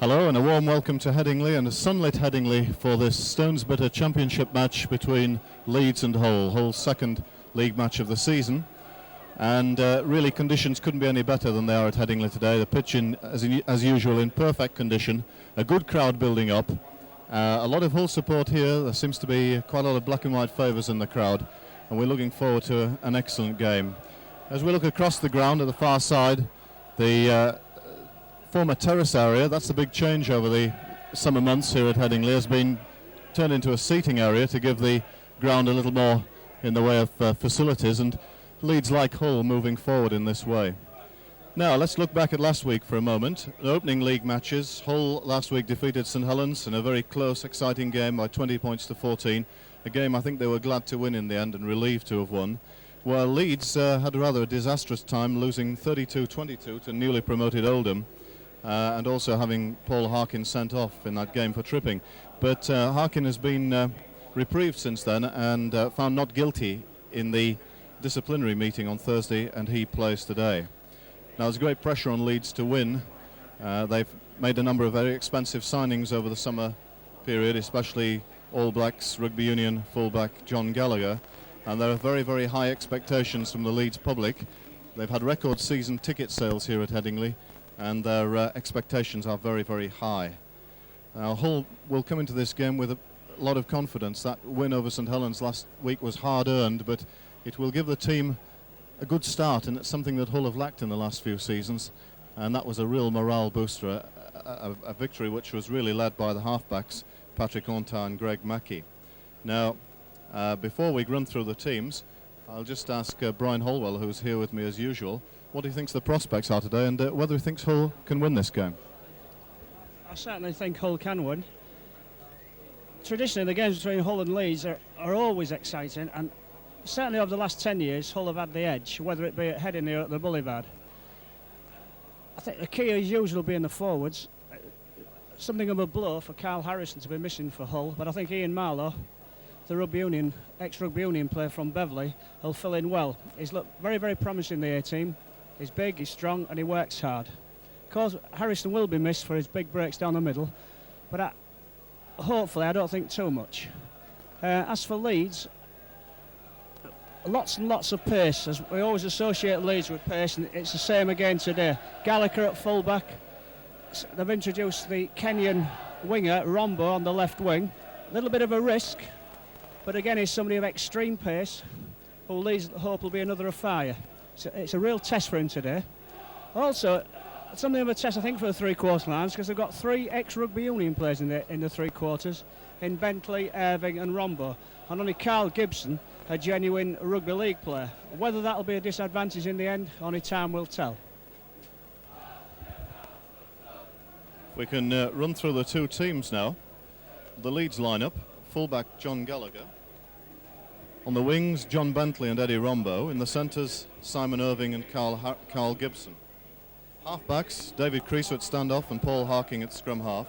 Hello and a warm welcome to Headingley and a sunlit Headingley for this Stonesbitter Championship match between Leeds and Hull. Hull's second league match of the season, and really conditions couldn't be any better than they are at Headingley today. The pitch as usual in perfect condition, a good crowd building up, a lot of Hull support here. There seems to be quite a lot of black and white favours in the crowd, and we're looking forward to an excellent game. As we look across the ground at the far side, the former terrace area, that's the big change over the summer months here at Headingley, has been turned into a seating area to give the ground a little more in the way of facilities, and Leeds like Hull moving forward in this way. Now let's look back at last week for a moment. The opening league matches, Hull last week defeated St Helens in a very close, exciting game by 20 points to 14, a game I think they were glad to win in the end and relieved to have won, while Leeds had a rather disastrous time, losing 32-22 to newly promoted Oldham, and also having Paul Harkin sent off in that game for tripping. But Harkin has been reprieved since then and found not guilty in the disciplinary meeting on Thursday, and he plays today. Now there's great pressure on Leeds to win. They've made a number of very expensive signings over the summer period, especially All Blacks rugby union fullback John Gallagher, and there are very, very high expectations from the Leeds public. They've had record season ticket sales here at Headingley, and their expectations are very, very high. Now Hull will come into this game with a lot of confidence. That win over St Helens last week was hard earned, but it will give the team a good start, and it's something that Hull have lacked in the last few seasons, and that was a real morale booster, a victory which was really led by the halfbacks Patrick Onta and Greg Mackey. Now before we run through the teams, I'll just ask Brian Holwell, who's here with me as usual, what he thinks the prospects are today, and whether he thinks Hull can win this game. I certainly think Hull can win. Traditionally, the games between Hull and Leeds are always exciting, and certainly over the last 10 years, Hull have had the edge, whether it be at Headingley or at the Boulevard. I think the key is usually being the forwards. Something of a blow for Carl Harrison to be missing for Hull, but I think Ian Marlowe, the ex-rugby union player from Beverley, will fill in well. He's looked very, very promising in the A-team. He's big, he's strong, and he works hard. Of course, Harrison will be missed for his big breaks down the middle, but hopefully I don't think too much. As for Leeds, lots and lots of pace, as we always associate Leeds with pace, and it's the same again today. Gallagher at full-back. They've introduced the Kenyan winger, Rombo, on the left wing. A little bit of a risk, but again he's somebody of extreme pace, who Leeds hope will be another of fire. So it's a real test for him today. Also, something of a test, I think, for the three-quarter lines, because they've got three ex-rugby union players in the three quarters, in Bentley, Irving and Rombo, and only Carl Gibson, a genuine rugby league player. Whether that'll be a disadvantage in the end, only time will tell. We can run through the two teams now. The Leeds lineup: fullback John Gallagher. On the wings, John Bentley and Eddie Rombo. In the centres, Simon Irving and Carl Gibson. Halfbacks, David Creasy at standoff and Paul Harking at scrum half.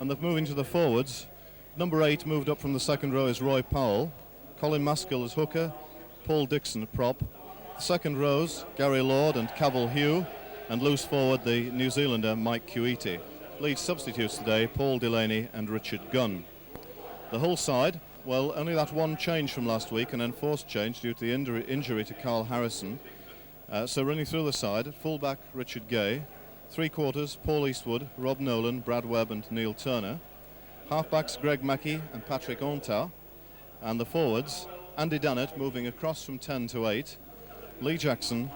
And they're moving to the forwards. Number 8 moved up from the second row is Roy Powell. Colin Maskell as hooker, Paul Dixon at prop. The second rows, Gary Lord and Cavill Hugh. And loose forward, the New Zealander Mike Kuiti. Leeds substitutes today, Paul Delaney and Richard Gunn. The Hull side, well, only that one change from last week, an enforced change due to the injury to Carl Harrison. So running through the side, fullback Richard Gay, three quarters Paul Eastwood, Rob Nolan, Brad Webb and Neil Turner. Halfbacks Greg Mackey and Patrick Onta. And the forwards, Andy Dannett moving across from 10 to 8. Lee Jackson,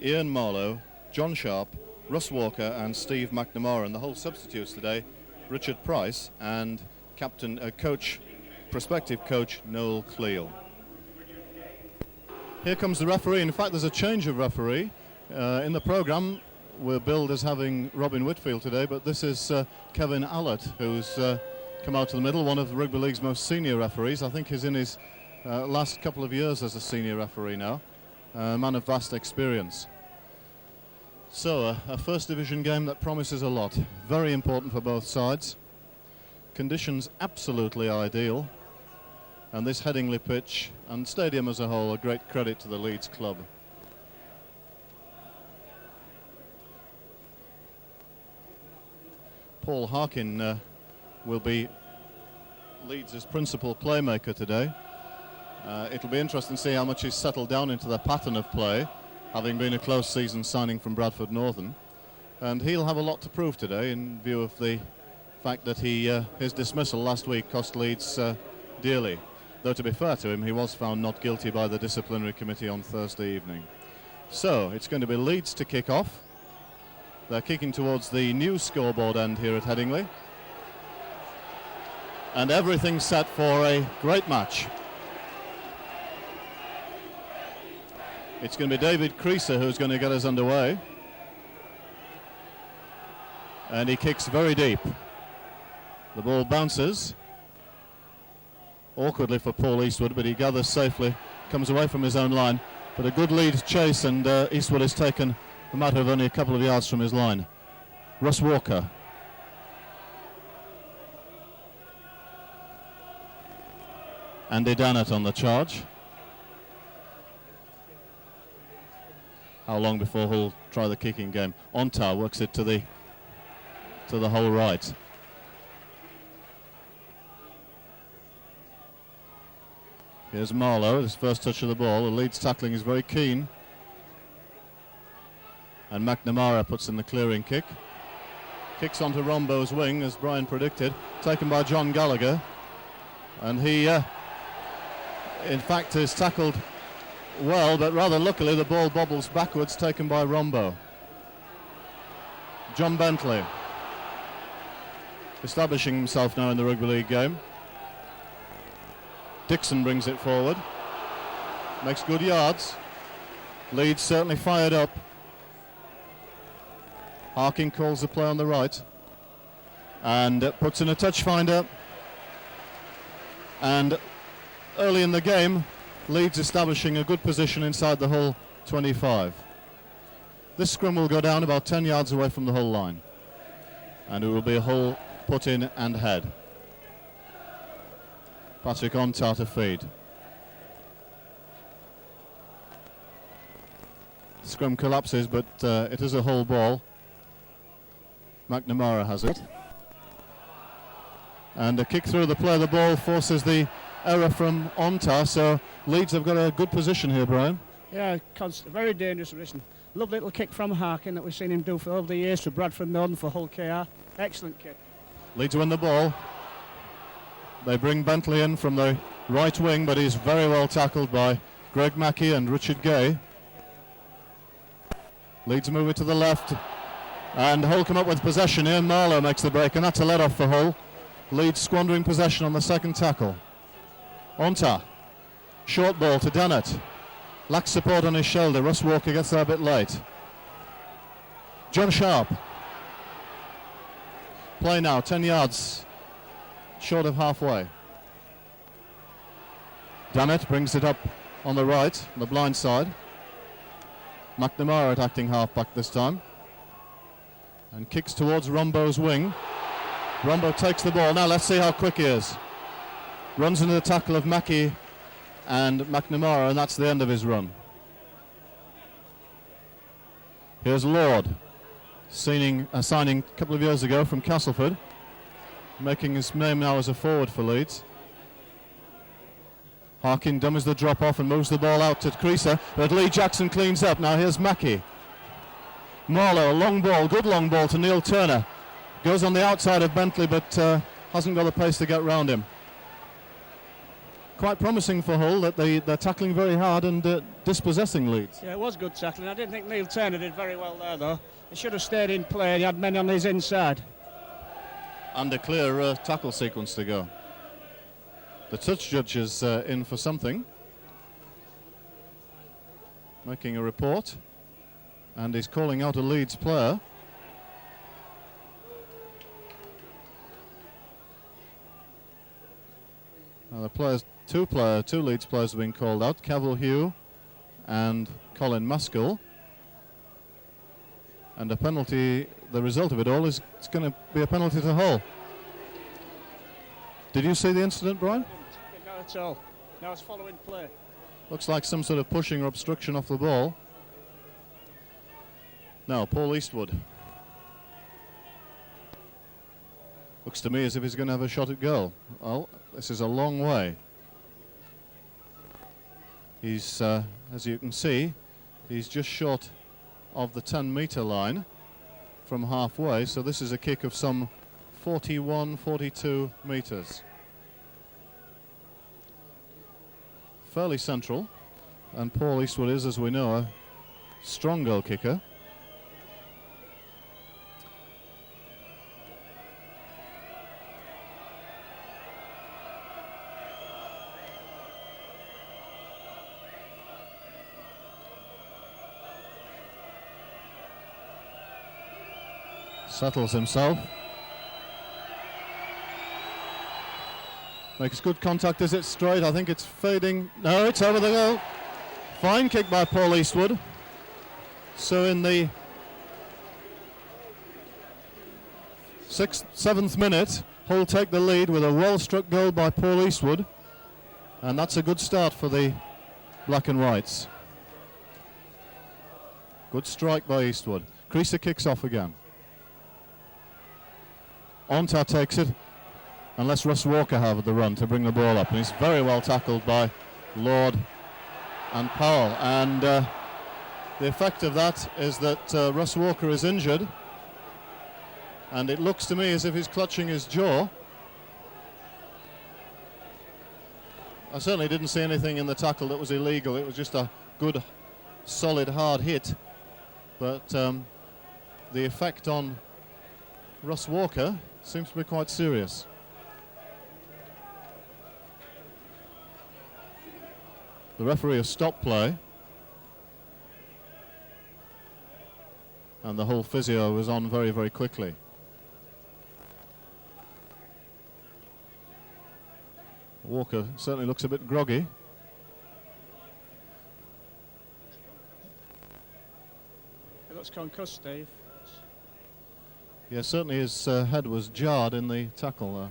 Ian Marlowe, John Sharp, Russ Walker and Steve McNamara, and the whole substitutes today, Richard Price and prospective coach Noel Cleal. Here comes the referee. In fact, there's a change of referee. In the programme, we're billed as having Robin Whitfield today, but this is Kevin Allett, who's come out to the middle, one of the Rugby League's most senior referees. I think he's in his last couple of years as a senior referee now, a man of vast experience. So, a first division game that promises a lot. Very important for both sides. Conditions absolutely ideal. And this Headingley pitch and stadium as a whole, a great credit to the Leeds club. Paul Harkin will be Leeds' principal playmaker today. It'll be interesting to see how much he's settled down into the pattern of play, having been a close season signing from Bradford Northern. And he'll have a lot to prove today in view of the fact that his dismissal last week cost Leeds dearly. Though to be fair to him, he was found not guilty by the disciplinary committee on Thursday evening. So it's going to be Leeds to kick off. They're kicking towards the new scoreboard end here at Headingley. And everything's set for a great match. It's going to be David Creaser who's going to get us underway. And he kicks very deep. The ball bounces. Awkwardly for Paul Eastwood, but he gathers safely, comes away from his own line. But a good lead chase, and Eastwood has taken a matter of only a couple of yards from his line. Russ Walker. Andy Dannett on the charge. How long before he'll try the kicking game? Ontar works it to the whole right. Here's Marlowe, his first touch of the ball. The Leeds tackling is very keen. And McNamara puts in the clearing kick. Kicks onto Rombo's wing, as Brian predicted. Taken by John Gallagher. And he, in fact, is tackled well, but rather luckily the ball bobbles backwards, taken by Rombo. John Bentley, establishing himself now in the Rugby League game. Dixon brings it forward. Makes good yards. Leeds certainly fired up. Harkin calls the play on the right. And puts in a touch finder. And early in the game, Leeds establishing a good position inside the Hull 25. This scrum will go down about 10 yards away from the Hull line. And it will be a Hull put in and head. Patrick Ontar to feed. Scrum collapses, but it is a Hull ball. McNamara has it. And a kick through the play of the ball forces the error from Ontar, so Leeds have got a good position here, Brian. Yeah, very dangerous position. Lovely little kick from Harkin that we've seen him do for over the years for Bradford Northern, for Hull KR. Excellent kick. Leeds win the ball. They bring Bentley in from the right wing, but he's very well tackled by Greg Mackey and Richard Gay. Leeds move it to the left, and Hull come up with possession. Ian Marlowe makes the break, and that's a let-off for Hull. Leeds squandering possession on the second tackle. Ontar, short ball to Dannett. Lacks support on his shoulder. Russ Walker gets there a bit late. John Sharp. Play now, 10 yards. Short of halfway. Dannett brings it up on the right, on the blind side. McNamara at acting halfback this time. And kicks towards Rombo's wing. Rombo takes the ball. Now let's see how quick he is. Runs into the tackle of Mackey and McNamara, and that's the end of his run. Here's Lord, signing a couple of years ago from Castleford, making his name now as a forward for Leeds. Harkin dummies the drop off and moves the ball out to Creaser, but Lee Jackson cleans up. Now here's Mackey. Marlowe, a long ball, good long ball to Neil Turner. Goes on the outside of Bentley, but hasn't got the pace to get round him. quite promising for Hull that they're tackling very hard and dispossessing Leeds. Yeah, it was good tackling. I didn't think Neil Turner did very well there, though. He should have stayed in play. He had men on his inside. And a clear tackle sequence to go. The touch judge is in for something, making a report, and he's calling out a Leeds player. Now the players, two Leeds players have been called out, Cavill Hugh and Colin Maskell. And a penalty, the result of it all is it's going to be a penalty to Hull. Did you see the incident, Brian? Not at all. Now it's following play. Looks like some sort of pushing or obstruction off the ball. Now, Paul Eastwood. Looks to me as if he's going to have a shot at goal. Well, this is a long way. He's, as you can see, he's just short of the 10-metre line from halfway, so this is a kick of some 41, 42 metres. Fairly central, and Paul Eastwood is, as we know, a strong goal kicker. Settles himself. Makes good contact. Is it straight? I think it's fading. No, it's over the goal. Fine kick by Paul Eastwood. So in the 7th minute, Hull take the lead with a well-struck goal by Paul Eastwood. And that's a good start for the Black and Whites. Good strike by Eastwood. Creaser kicks off again. Ontar takes it, and lets Russ Walker have the run to bring the ball up. And he's very well tackled by Lord and Powell. And the effect of that is that Russ Walker is injured. And it looks to me as if he's clutching his jaw. I certainly didn't see anything in the tackle that was illegal. It was just a good, solid, hard hit. But the effect on Russ Walker seems to be quite serious. The referee has stopped play, and the whole physio was on very, very quickly. Walker certainly looks a bit groggy. It looks concussed, Steve. Yeah, certainly his head was jarred in the tackle there.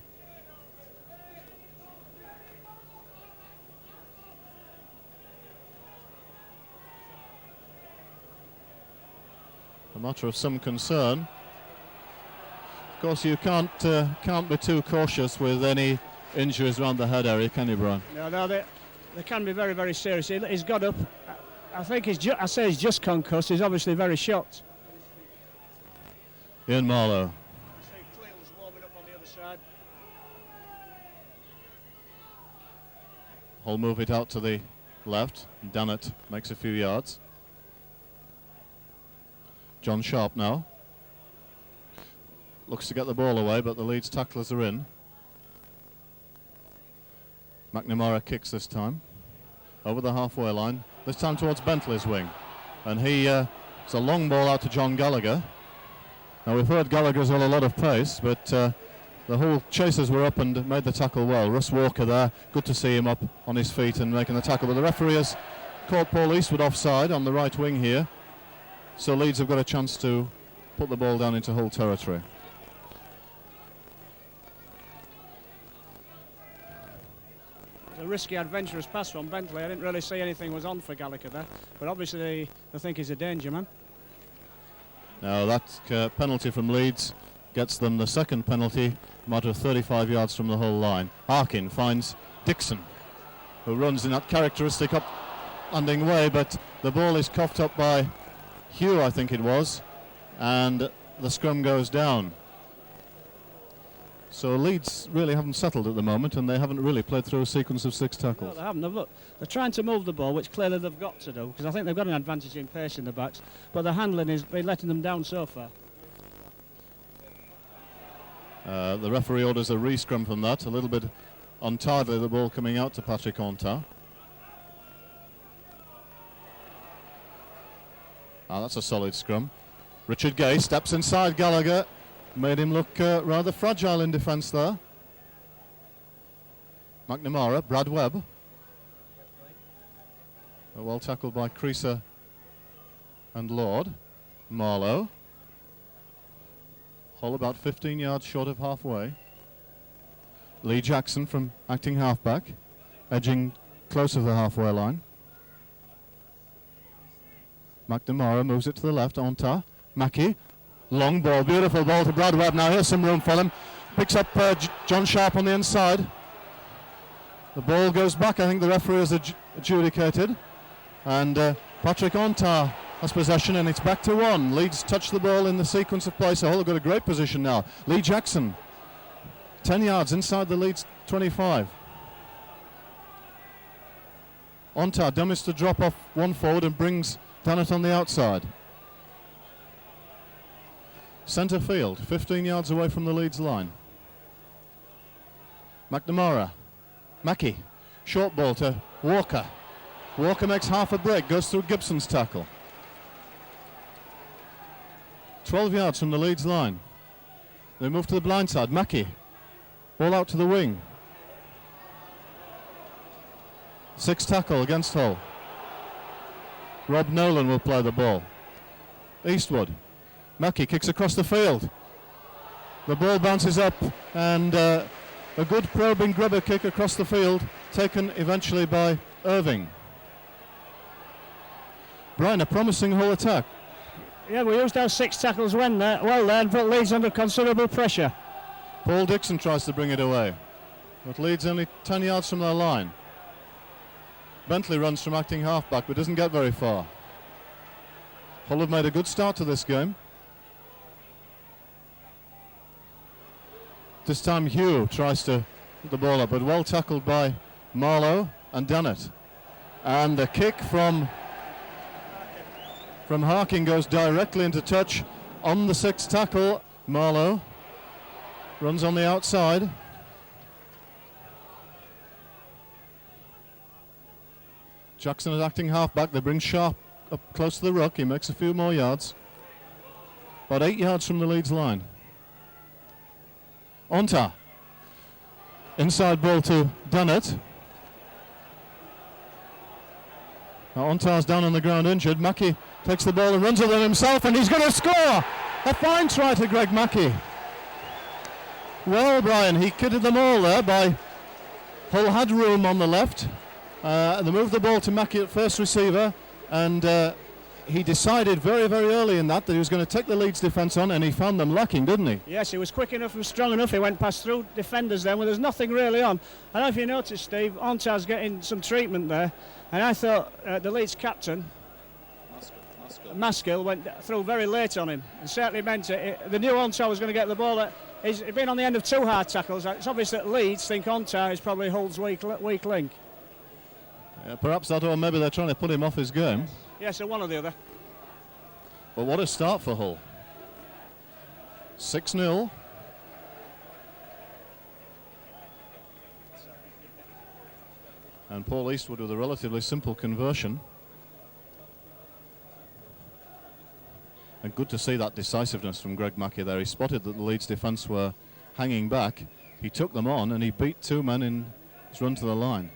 A matter of some concern. Of course, you can't be too cautious with any injuries around the head area, can you, Brian? No, they can be very, very serious. He's got up. I think he's just concussed. He's obviously very shocked. Ian Marlowe. Clear's warming up on the other side. Hull move it out to the left. Dannett makes a few yards. John Sharp now. Looks to get the ball away, but the Leeds tacklers are in. McNamara kicks this time. Over the halfway line. This time towards Bentley's wing. And it's a long ball out to John Gallagher. Now we've heard Gallagher's got a lot of pace, but the whole chasers were up and made the tackle well. Russ Walker there, good to see him up on his feet and making the tackle. But the referee has caught Paul Eastwood offside on the right wing here. So Leeds have got a chance to put the ball down into Hull territory. It's a risky, adventurous pass from Bentley. I didn't really see anything was on for Gallagher there, but obviously they think he's a danger man. Now that penalty from Leeds gets them the second penalty, a matter of 35 yards from the Hull line. Harkin finds Dixon, who runs in that characteristic up-landing way, but the ball is coughed up by Hugh, I think it was, and the scrum goes down. So Leeds really haven't settled at the moment, and they haven't really played through a sequence of 6 No, tackles. they haven't. Look, they're trying to move the ball, which clearly they've got to do, because I think they've got an advantage in pace in the backs, but the handling has been letting them down so far. The referee orders a re-scrum from that, a little bit untidily, the ball coming out to Patrick Onta. That's a solid scrum. Richard Gay steps inside Gallagher, made him look rather fragile in defence there. McNamara, Brad Webb. Well tackled by Creaser and Lord. Marlowe. Hull about 15 yards short of halfway. Lee Jackson from acting halfback, edging close of the halfway line. McNamara moves it to the left, Onta. Mackie, long ball, beautiful ball to Brad Webb. Now here's some room for him. Picks up John Sharp on the inside. The ball goes back, I think the referee has adjudicated. And Patrick Onta has possession, and it's back to 1. Leeds touch the ball in the sequence of play, so Hull have got a great position now. Lee Jackson, 10 yards inside the Leeds 25. Onta dummies to drop off one forward and brings Dunnett on the outside. Centre field, 15 yards away from the Leeds line. McNamara, Mackie, short ball to Walker. Walker makes half a break, goes through Gibson's tackle. 12 yards from the Leeds line. They move to the blind side. Mackie, ball out to the wing. 6 tackle against Hull. Rob Nolan will play the ball. Eastwood. Mackie kicks across the field. The ball bounces up, and a good probing grubber kick across the field, taken eventually by Irving. Brian, a promising Hull attack. Yeah, we used our 6 tackles well there, and put Leeds under considerable pressure. Paul Dixon tries to bring it away, but Leeds only 10 yards from their line. Bentley runs from acting halfback but doesn't get very far. Hull have made a good start to this game. This time Hugh tries to put the ball up, but well tackled by Marlowe and Dunnett. And the kick from Harking goes directly into touch on the 6th tackle. Marlowe runs on the outside. Jackson is acting halfback. They bring Sharp up close to the ruck. He makes a few more yards. About 8 yards from the Leeds line. Onta. Inside ball to Dunnett. Now Onta's down on the ground injured. Mackie takes the ball and runs with it himself, and he's going to score! A fine try to Greg Mackie. Well, Brian, he kidded them all there by Hull had room on the left. They moved the ball to Mackie at first receiver, and he decided very, very early in that he was going to take the Leeds defence on, and he found them lacking, didn't he? Yes, he was quick enough and strong enough. He went past through defenders then when there's nothing really on. I don't know if you noticed, Steve, Onta's getting some treatment there, and I thought the Leeds captain, Maskill, went through very late on him, and certainly meant it. The new Onta was going to get the ball. He's been on the end of 2 hard tackles. It's obvious that Leeds think Onta is probably Hull's weak link. Perhaps that, or maybe they're trying to put him off his game. Yeah, so one or the other. But what a start for Hull. 6-0. And Paul Eastwood with a relatively simple conversion. And good to see that decisiveness from Greg Mackie there. He spotted that the Leeds defence were hanging back. He took them on and he beat 2 men in his run to the line.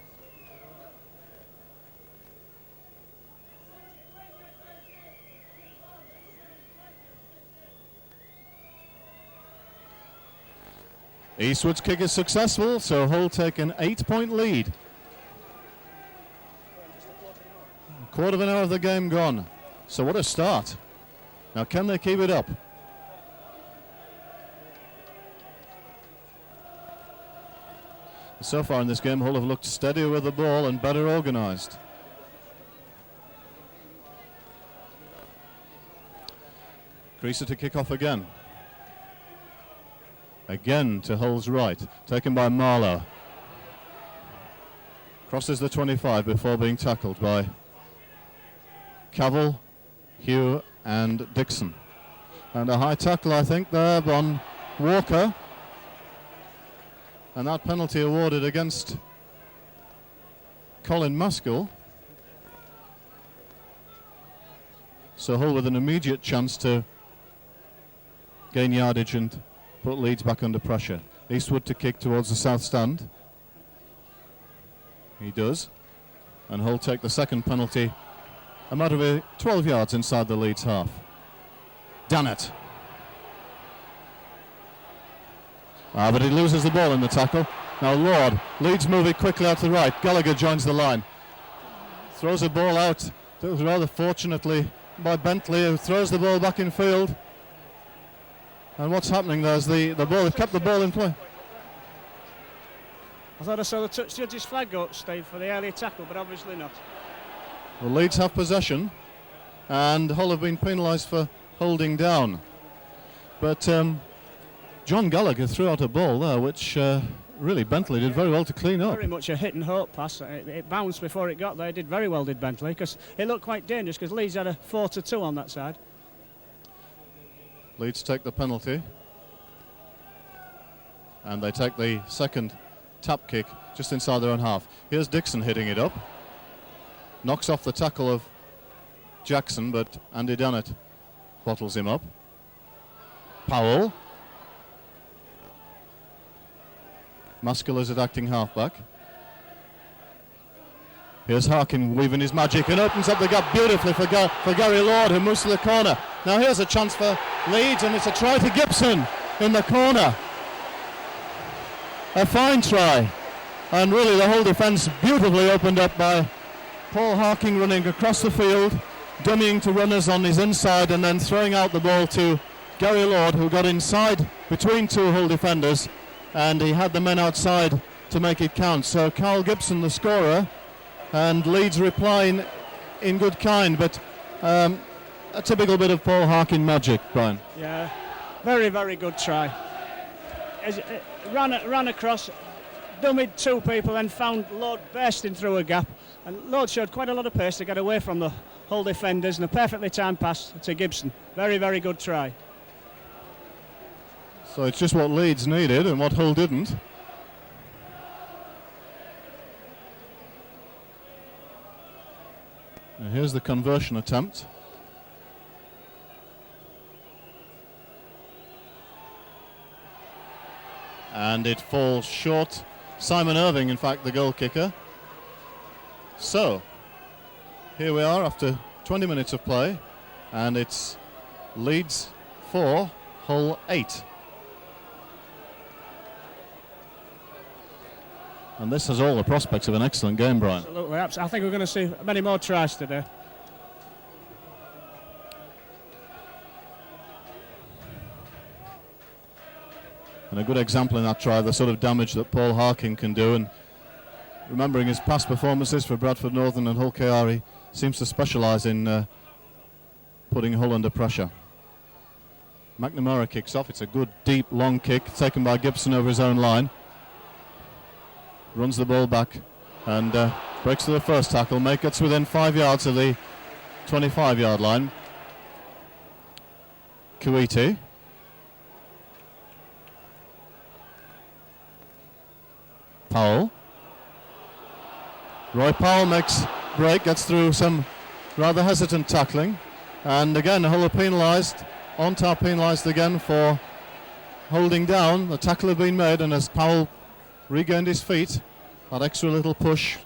Eastwood's kick is successful, so Hull take an 8-point lead. A quarter of an hour of the game gone. So what a start. Now can they keep it up? So far in this game, Hull have looked steadier with the ball and better organised. Creaser to kick off again. Again to Hull's right, taken by Marlowe. Crosses the 25 before being tackled by Cavill, Hugh and Dixon. And a high tackle, I think, there on Walker. And that penalty awarded against Colin Maskell. So Hull with an immediate chance to gain yardage and put Leeds back under pressure. Eastwood to kick towards the south stand. He does. And Hull take the second penalty a matter of 12 yards inside the Leeds half. Dannett. But he loses the ball in the tackle. Now Lord, Leeds move it quickly out to the right. Gallagher joins the line. Throws the ball out, rather fortunately, by Bentley, who throws the ball back in field. And what's happening there is the ball, they've kept the ball in play. I thought I saw the touch judge's flag go up, Steve, for the earlier tackle, but obviously not. Well, Leeds have possession, and Hull have been penalised for holding down. But John Gallagher threw out a ball there, which really Bentley did very well to clean up. Very much a hit and hope pass. It bounced before it got there. Did very well, did Bentley, because it looked quite dangerous, because Leeds had a 4-2 on that side. Leeds take the penalty, and they take the second tap kick just inside their own half. Here's Dixon hitting it up. Knocks off the tackle of Jackson, but Andy Dannett bottles him up. Powell. Maskell is at acting halfback. Here's Harkin weaving his magic and opens up the gap beautifully for Gary Lord, who moves to the corner. Now here's a chance for Leeds, and it's a try to Gibson in the corner. A fine try, and really the whole defence beautifully opened up by Paul Harking running across the field, dummying to runners on his inside, and then throwing out the ball to Gary Lord, who got inside between two Hull defenders, and he had the men outside to make it count. So Carl Gibson the scorer, and Leeds replying in good kind, but a typical bit of Paul Harkin magic, Brian. Yeah, very, very good try. Ran across, dummied two people, and found Lord bursting through a gap. And Lord showed quite a lot of pace to get away from the Hull defenders, and a perfectly timed pass to Gibson. Very, very good try. So it's just what Leeds needed and what Hull didn't. And here's the conversion attempt. And it falls short. Simon Irving, in fact, the goal kicker. So, here we are after 20 minutes of play, and it's Leeds 4, Hull 8. And this has all the prospects of an excellent game, Brian. Absolutely, I think we're going to see many more tries today. And a good example in that try, the sort of damage that Paul Harkin can do. And remembering his past performances for Bradford Northern and Hull KR, he seems to specialise in putting Hull under pressure. McNamara kicks off. It's a good, deep, long kick taken by Gibson over his own line. Runs the ball back and breaks to the first tackle. Gets within 5 yards of the 25-yard line. Kuwaiti. Powell. Roy Powell makes break, gets through some rather hesitant tackling, and again Hull are penalised. Ontar penalised again for holding down. The tackle had been made, and as Powell regained his feet, that extra little push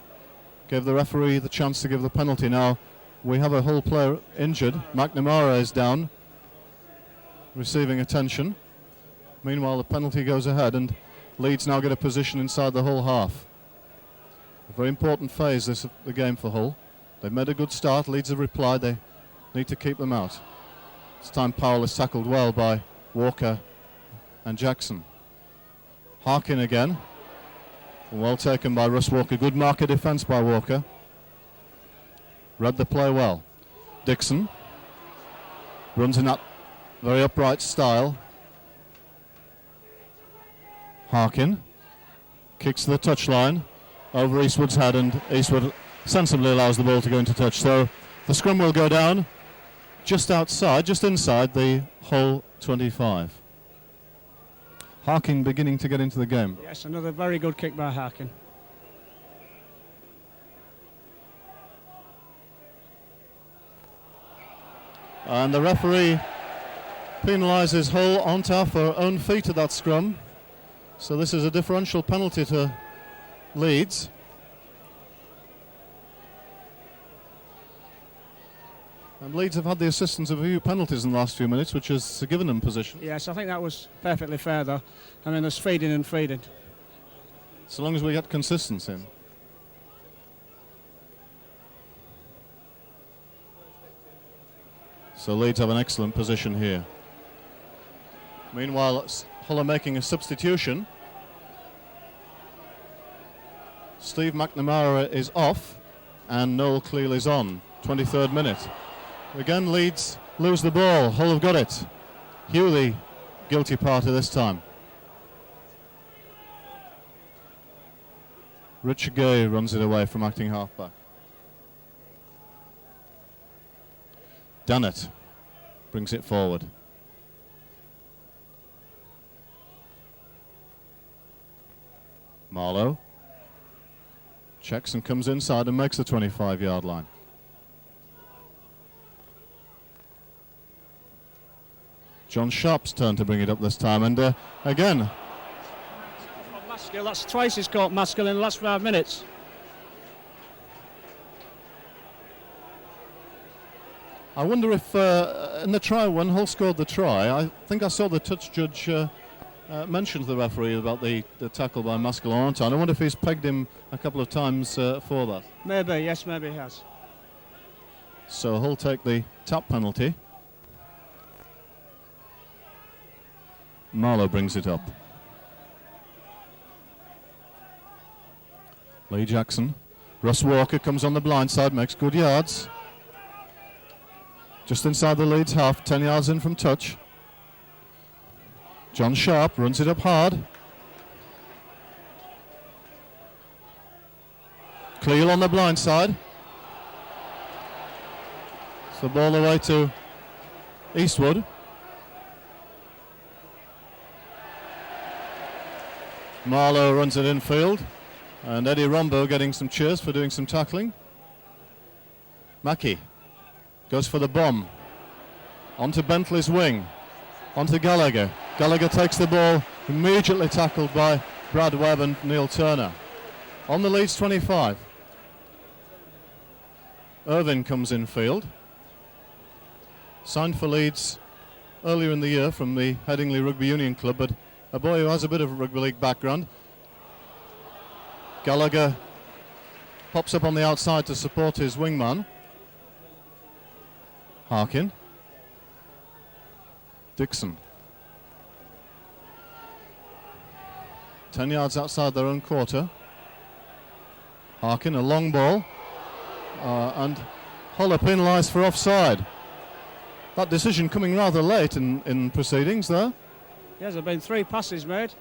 gave the referee the chance to give the penalty. Now we have a Hull player injured. McNamara is down, receiving attention. Meanwhile the penalty goes ahead, and Leeds now get a position inside the Hull half. A very important phase this the game for Hull. They've made a good start. Leeds have replied. They need to keep them out. This time Powell is tackled well by Walker and Jackson. Harkin again. Well taken by Russ Walker. Good marker defence by Walker. Read the play well. Dixon runs in that very upright style. Harkin kicks to the touchline over Eastwood's head, and Eastwood sensibly allows the ball to go into touch. So the scrum will go down just inside the Hull 25. Harkin beginning to get into the game. Yes, another very good kick by Harkin. And the referee penalises Hull on top for own feet at that scrum. So this is a differential penalty to Leeds. And Leeds have had the assistance of a few penalties in the last few minutes, which has given them position. Yes, I think that was perfectly fair, though. I mean, there's feeding and feeding. So long as we get consistency. So Leeds have an excellent position here. Meanwhile, Hull are making a substitution. Steve McNamara is off and Noel Cleal is on. 23rd minute. Again, Leeds lose the ball. Hull have got it. Hugh, the guilty party this time. Richard Gay runs it away from acting halfback. Dannett brings it forward. Marlowe checks and comes inside and makes the 25-yard line. John Sharp's turn to bring it up this time, and again. Maskell, that's twice he's caught Maskell in the last 5 minutes. I wonder if in the try when Hull scored the try, I think I saw the touch judge mention to the referee about the tackle by Maskell on time. I wonder if he's pegged him a couple of times for that. Maybe, yes, maybe he has. So Hull take the tap penalty. Marlowe brings it up. Lee Jackson. Russ Walker comes on the blind side, makes good yards. Just inside the Leeds half, 10 yards in from touch. John Sharp runs it up hard. Cleal on the blind side. It's the ball away to Eastwood. Marlowe runs it infield, and Eddie Rombo getting some cheers for doing some tackling. Mackie goes for the bomb. Onto Bentley's wing. Onto Gallagher. Gallagher takes the ball, immediately tackled by Brad Webb and Neil Turner. On the Leeds 25. Irvin comes in field. Signed for Leeds earlier in the year from the Headingley Rugby Union Club, but a boy who has a bit of a rugby league background. Gallagher pops up on the outside to support his wingman. Harkin. Dixon. 10 yards outside their own quarter. Harkin, a long ball. And Hull are penalised for offside. That decision coming rather late in proceedings there. Yes, there have been 3 passes made.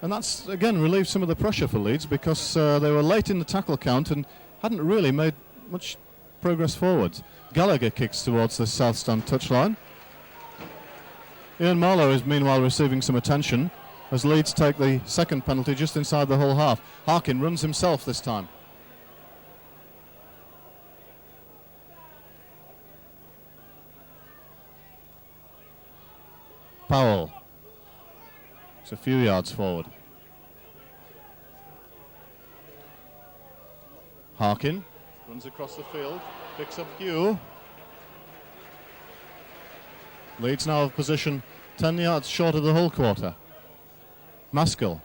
And that's, again, relieved some of the pressure for Leeds because they were late in the tackle count and hadn't really made much progress forward. Gallagher kicks towards the south stand touchline. Ian Marlowe is meanwhile receiving some attention as Leeds take the second penalty just inside the Hull half. Harkin runs himself this time. Powell. It's a few yards forward. Harkin runs across the field, picks up Hugh. Leeds now have position 10 yards short of the Hull quarter. Maskell.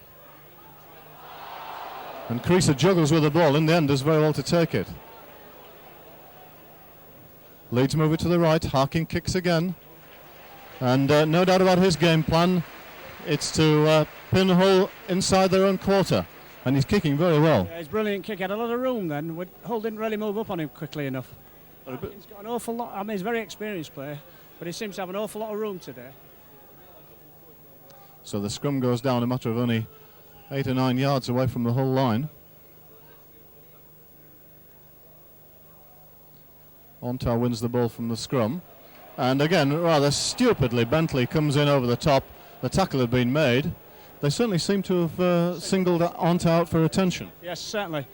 And Creaser juggles with the ball. In the end, does very well to take it. Leeds move it to the right. Harkin kicks again. And no doubt about his game plan. It's to pin Hull inside their own quarter. And he's kicking very well. Yeah, it's brilliant kick. Had a lot of room then. Hull didn't really move up on him quickly enough. He's got an awful lot. I mean, he's a very experienced player, but he seems to have an awful lot of room today. So the scrum goes down a matter of only 8 or 9 yards away from the whole line. Ontar wins the ball from the scrum. And again, rather stupidly, Bentley comes in over the top. The tackle had been made. They certainly seem to have singled Ontar out for attention. Yes, certainly.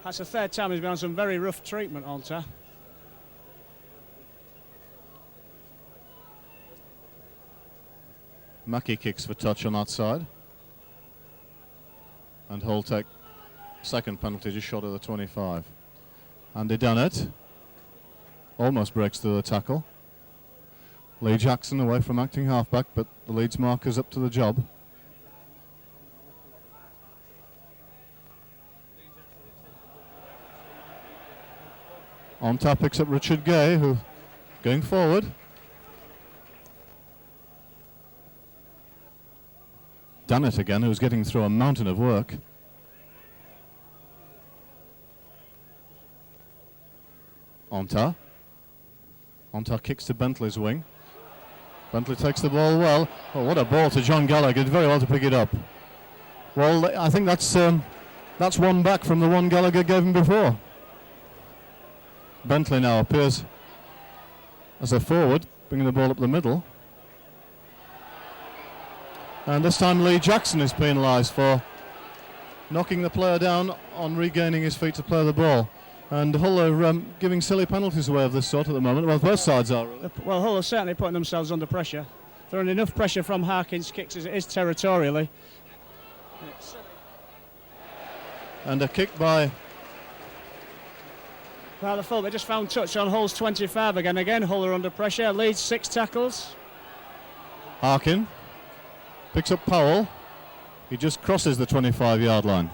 That's the third time he's been on some very rough treatment, Ontar. Mackie kicks for touch on that side. And Hull take second penalty just short of the 25. Andy Dennett almost breaks through the tackle. Lee Jackson away from acting halfback, but the Leeds marker's up to the job. On top picks up Richard Gay, who going forward. Dennett again, who's getting through a mountain of work. Ontar kicks to Bentley's wing. Bentley takes the ball well. Oh, what a ball to John Gallagher. Did very well to pick it up. Well, I think that's one back from the one Gallagher gave him before. Bentley now appears as a forward, bringing the ball up the middle. And this time Lee Jackson is penalised for knocking the player down on regaining his feet to play the ball. And Hull are giving silly penalties away of this sort at the moment. Well, both sides are. Really. Well, Hull are certainly putting themselves under pressure. They're under enough pressure from Harkin's kicks as it is territorially. And a kick by... Well, the full, they just found touch on Hull's 25 again. Again, Hull are under pressure. Leeds 6 tackles. Harkin picks up Powell. He just crosses the 25-yard line.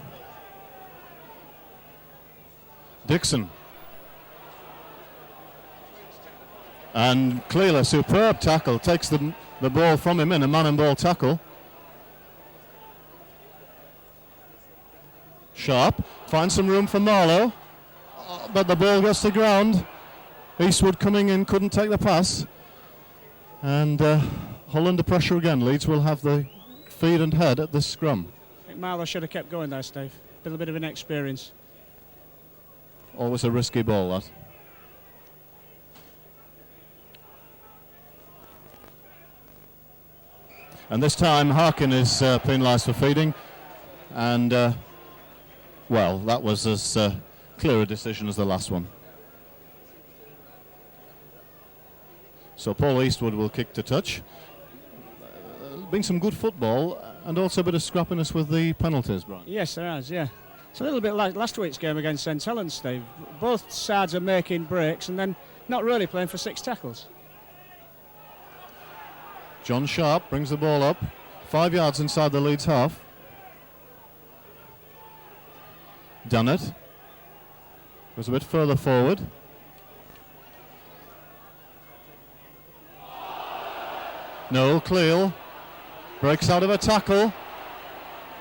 Dixon. And Clealer, superb tackle, takes the ball from him in a man-and-ball tackle. Sharp finds some room for Marlowe, but the ball gets to ground. Eastwood coming in, couldn't take the pass. And Hull under pressure again. Leeds will have the feed and head at this scrum. I think Marlowe should have kept going there, Steve. A little bit of inexperience. Always a risky ball, that. And this time Harkin is penalised for feeding. And, well, that was as clear a decision as the last one. So Paul Eastwood will kick to touch. Been some good football and also a bit of scrappiness with the penalties, Brian. Yes, there has, yeah. It's a little bit like last week's game against St Helens, Steve. Both sides are making breaks and then not really playing for 6 tackles. John Sharp brings the ball up, 5 yards inside the Leeds half. Dennett goes a bit further forward. Noel Cleal breaks out of a tackle,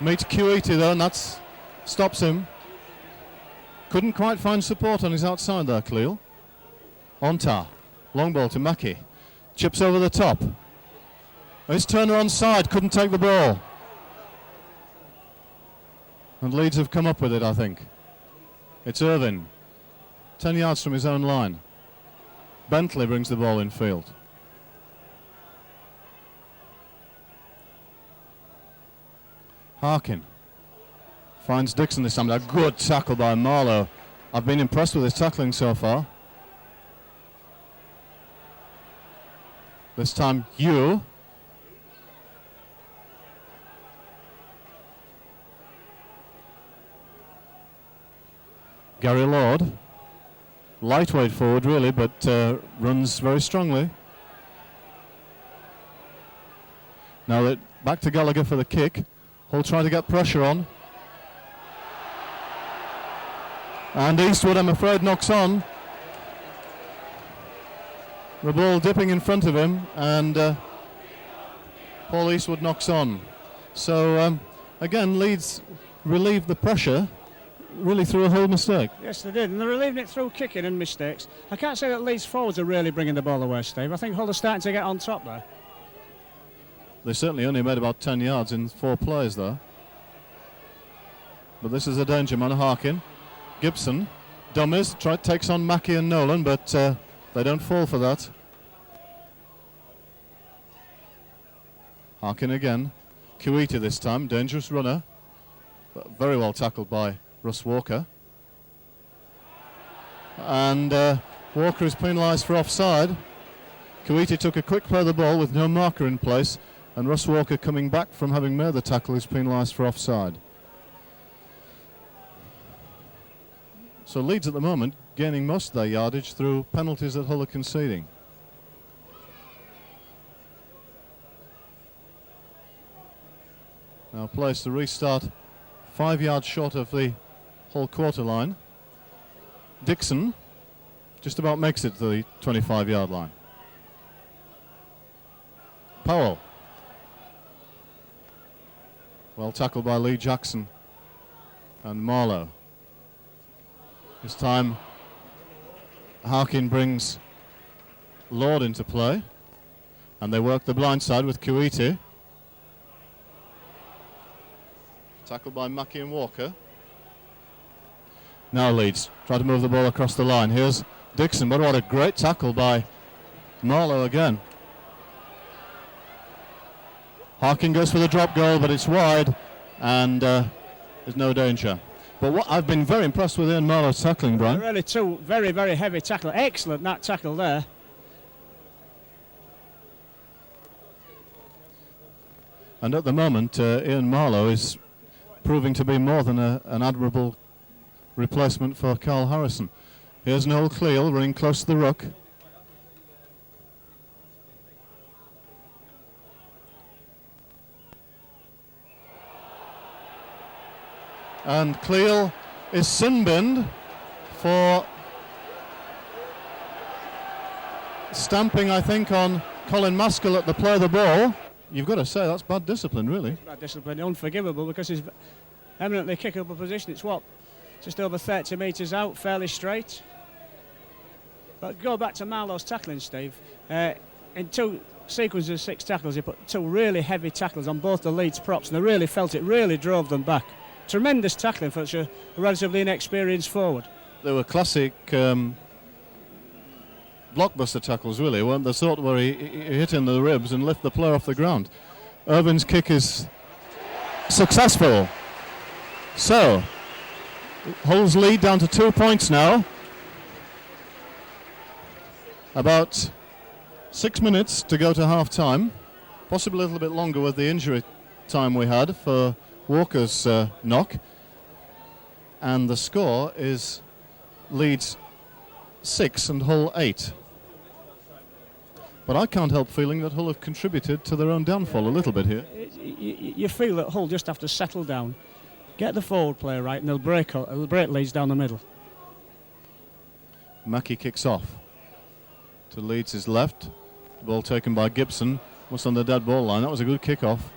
meets Q80 though, and that's stops him. Couldn't quite find support on his outside there, Cleal. Ontar, long ball to Mackie, chips over the top. His Turner onside, couldn't take the ball. And Leeds have come up with it, I think. It's Irvin, 10 yards from his own line. Bentley brings the ball in field. Harkin finds Dixon this time. A good tackle by Marlowe. I've been impressed with his tackling so far. This time Hugh. Gary Lord. Lightweight forward really, but runs very strongly. Now that back to Gallagher for the kick. Hull trying to get pressure on. And Eastwood, I'm afraid, knocks on. The ball dipping in front of him, and Paul Eastwood knocks on. So, again, Leeds relieved the pressure. really through a whole mistake. Yes, they did, and they're leaving it through kicking and mistakes. I can't say that Leeds forwards are really bringing the ball away, Steve. I think Hull are starting to get on top there. They certainly only made about 10 yards in 4 plays there. But this is a danger man, Harkin. Gibson, dummies, takes on Mackey and Nolan, but they don't fall for that. Harkin again. Kuita this time, dangerous runner. But very well tackled by Russ Walker. And Walker is penalised for offside. Kuita took a quick play of the ball with no marker in place, and Russ Walker, coming back from having made the tackle, is penalised for offside. So Leeds at the moment gaining most of their yardage through penalties that Hull are conceding. Now place to restart 5 yards short of the Hull quarter line. Dixon just about makes it to the 25-yard line. Powell. Well tackled by Lee Jackson and Marlowe. This time Harkin brings Lord into play, and they work the blind side with Kuiti. Tackled by Mackey and Walker. Now Leeds try to move the ball across the line. Here's Dixon, but what a great tackle by Marlowe again. Harkin goes for the drop goal, but it's wide, and there's no danger. But what I've been very impressed with Ian Marlowe's tackling, Brian. Really two very, very heavy tackle. Excellent, that tackle there. And at the moment, Ian Marlowe is proving to be more than an admirable replacement for Carl Harrison. Here's Noel Cleal running close to the ruck. And Cleal is sin-binned for stamping, I think, on Colin Maskell at the play of the ball. You've got to say that's bad discipline, really. Bad discipline, unforgivable, because he's eminently kickable position. It's what, just over 30 metres out, fairly straight. But go back to Marlowe's tackling, Steve. In 2 sequences of 6 tackles, he put 2 really heavy tackles on both the Leeds props, and they really felt it, really drove them back. Tremendous tackling for such a relatively inexperienced forward. They were classic blockbuster tackles, really, weren't the sort where he hit in the ribs and lift the player off the ground. Irvin's kick is successful. So, Hull's lead down to 2 points now. About 6 minutes to go to half-time. Possibly a little bit longer with the injury time we had for Walker's knock. And the score is Leeds 6 and Hull 8. But I can't help feeling that Hull have contributed to their own downfall a little bit here. You feel that Hull just have to settle down, get the forward play right, and they'll break Leeds down the middle. Mackey kicks off to Leeds' left. The ball taken by Gibson. What's on the dead ball line? That was a good kick-off.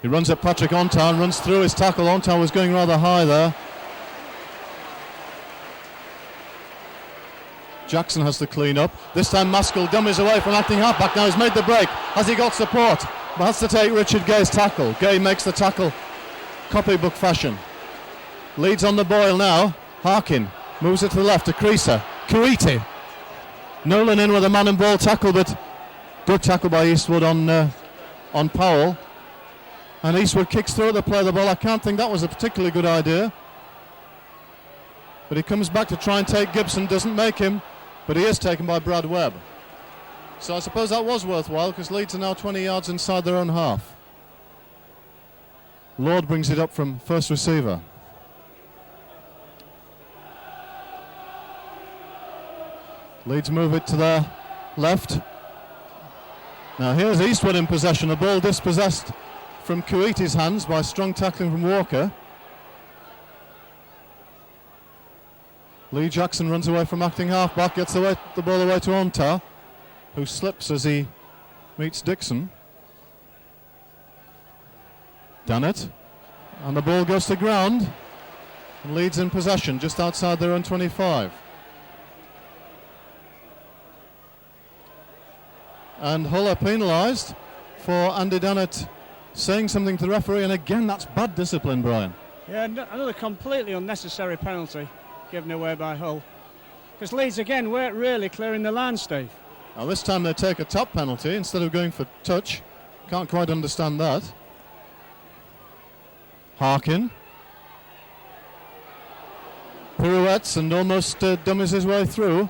He runs at Patrick Ontown, runs through his tackle. Ontown was going rather high there. Jackson has to clean up. This time Maskell dummies away from acting halfback. Now he's made the break. Has he got support? But has to take Richard Gay's tackle. Gay makes the tackle copybook fashion. Leeds on the boil now. Harkin moves it to the left to Creaser. Kuiti. Nolan in with a man and ball tackle, but good tackle by Eastwood on Powell. And Eastwood kicks through the play of the ball. I can't think that was a particularly good idea. But he comes back to try and take Gibson, doesn't make him, but he is taken by Brad Webb. So I suppose that was worthwhile, because Leeds are now 20 yards inside their own half. Lord brings it up from first receiver. Leeds move it to their left. Now here's Eastwood in possession, a ball dispossessed from Kuiti's hands by strong tackling from Walker. Lee Jackson runs away from acting halfback, gets the ball away to Onta, who slips as he meets Dixon. Done it, and the ball goes to ground. And Leeds in possession just outside their own 25. And Hull are penalised for Andy Dannett saying something to the referee, and again that's bad discipline, Brian. Yeah, another completely unnecessary penalty given away by Hull. Because Leeds again weren't really clearing the line, Steve. Now this time they take a top penalty instead of going for touch. Can't quite understand that. Harkin pirouettes and almost dummies his way through.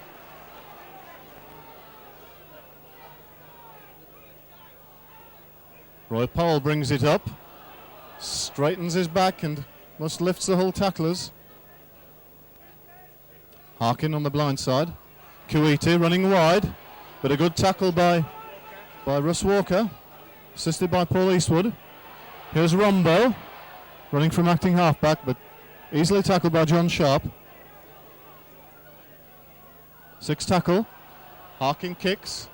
Roy Powell brings it up, straightens his back and must lifts the Hull tacklers. Harkin on the blind side. Kuwaiti running wide, but a good tackle by Russ Walker, assisted by Paul Eastwood. Here's Rombo, running from acting halfback, but easily tackled by John Sharp. 6 tackle. Harkin kicks.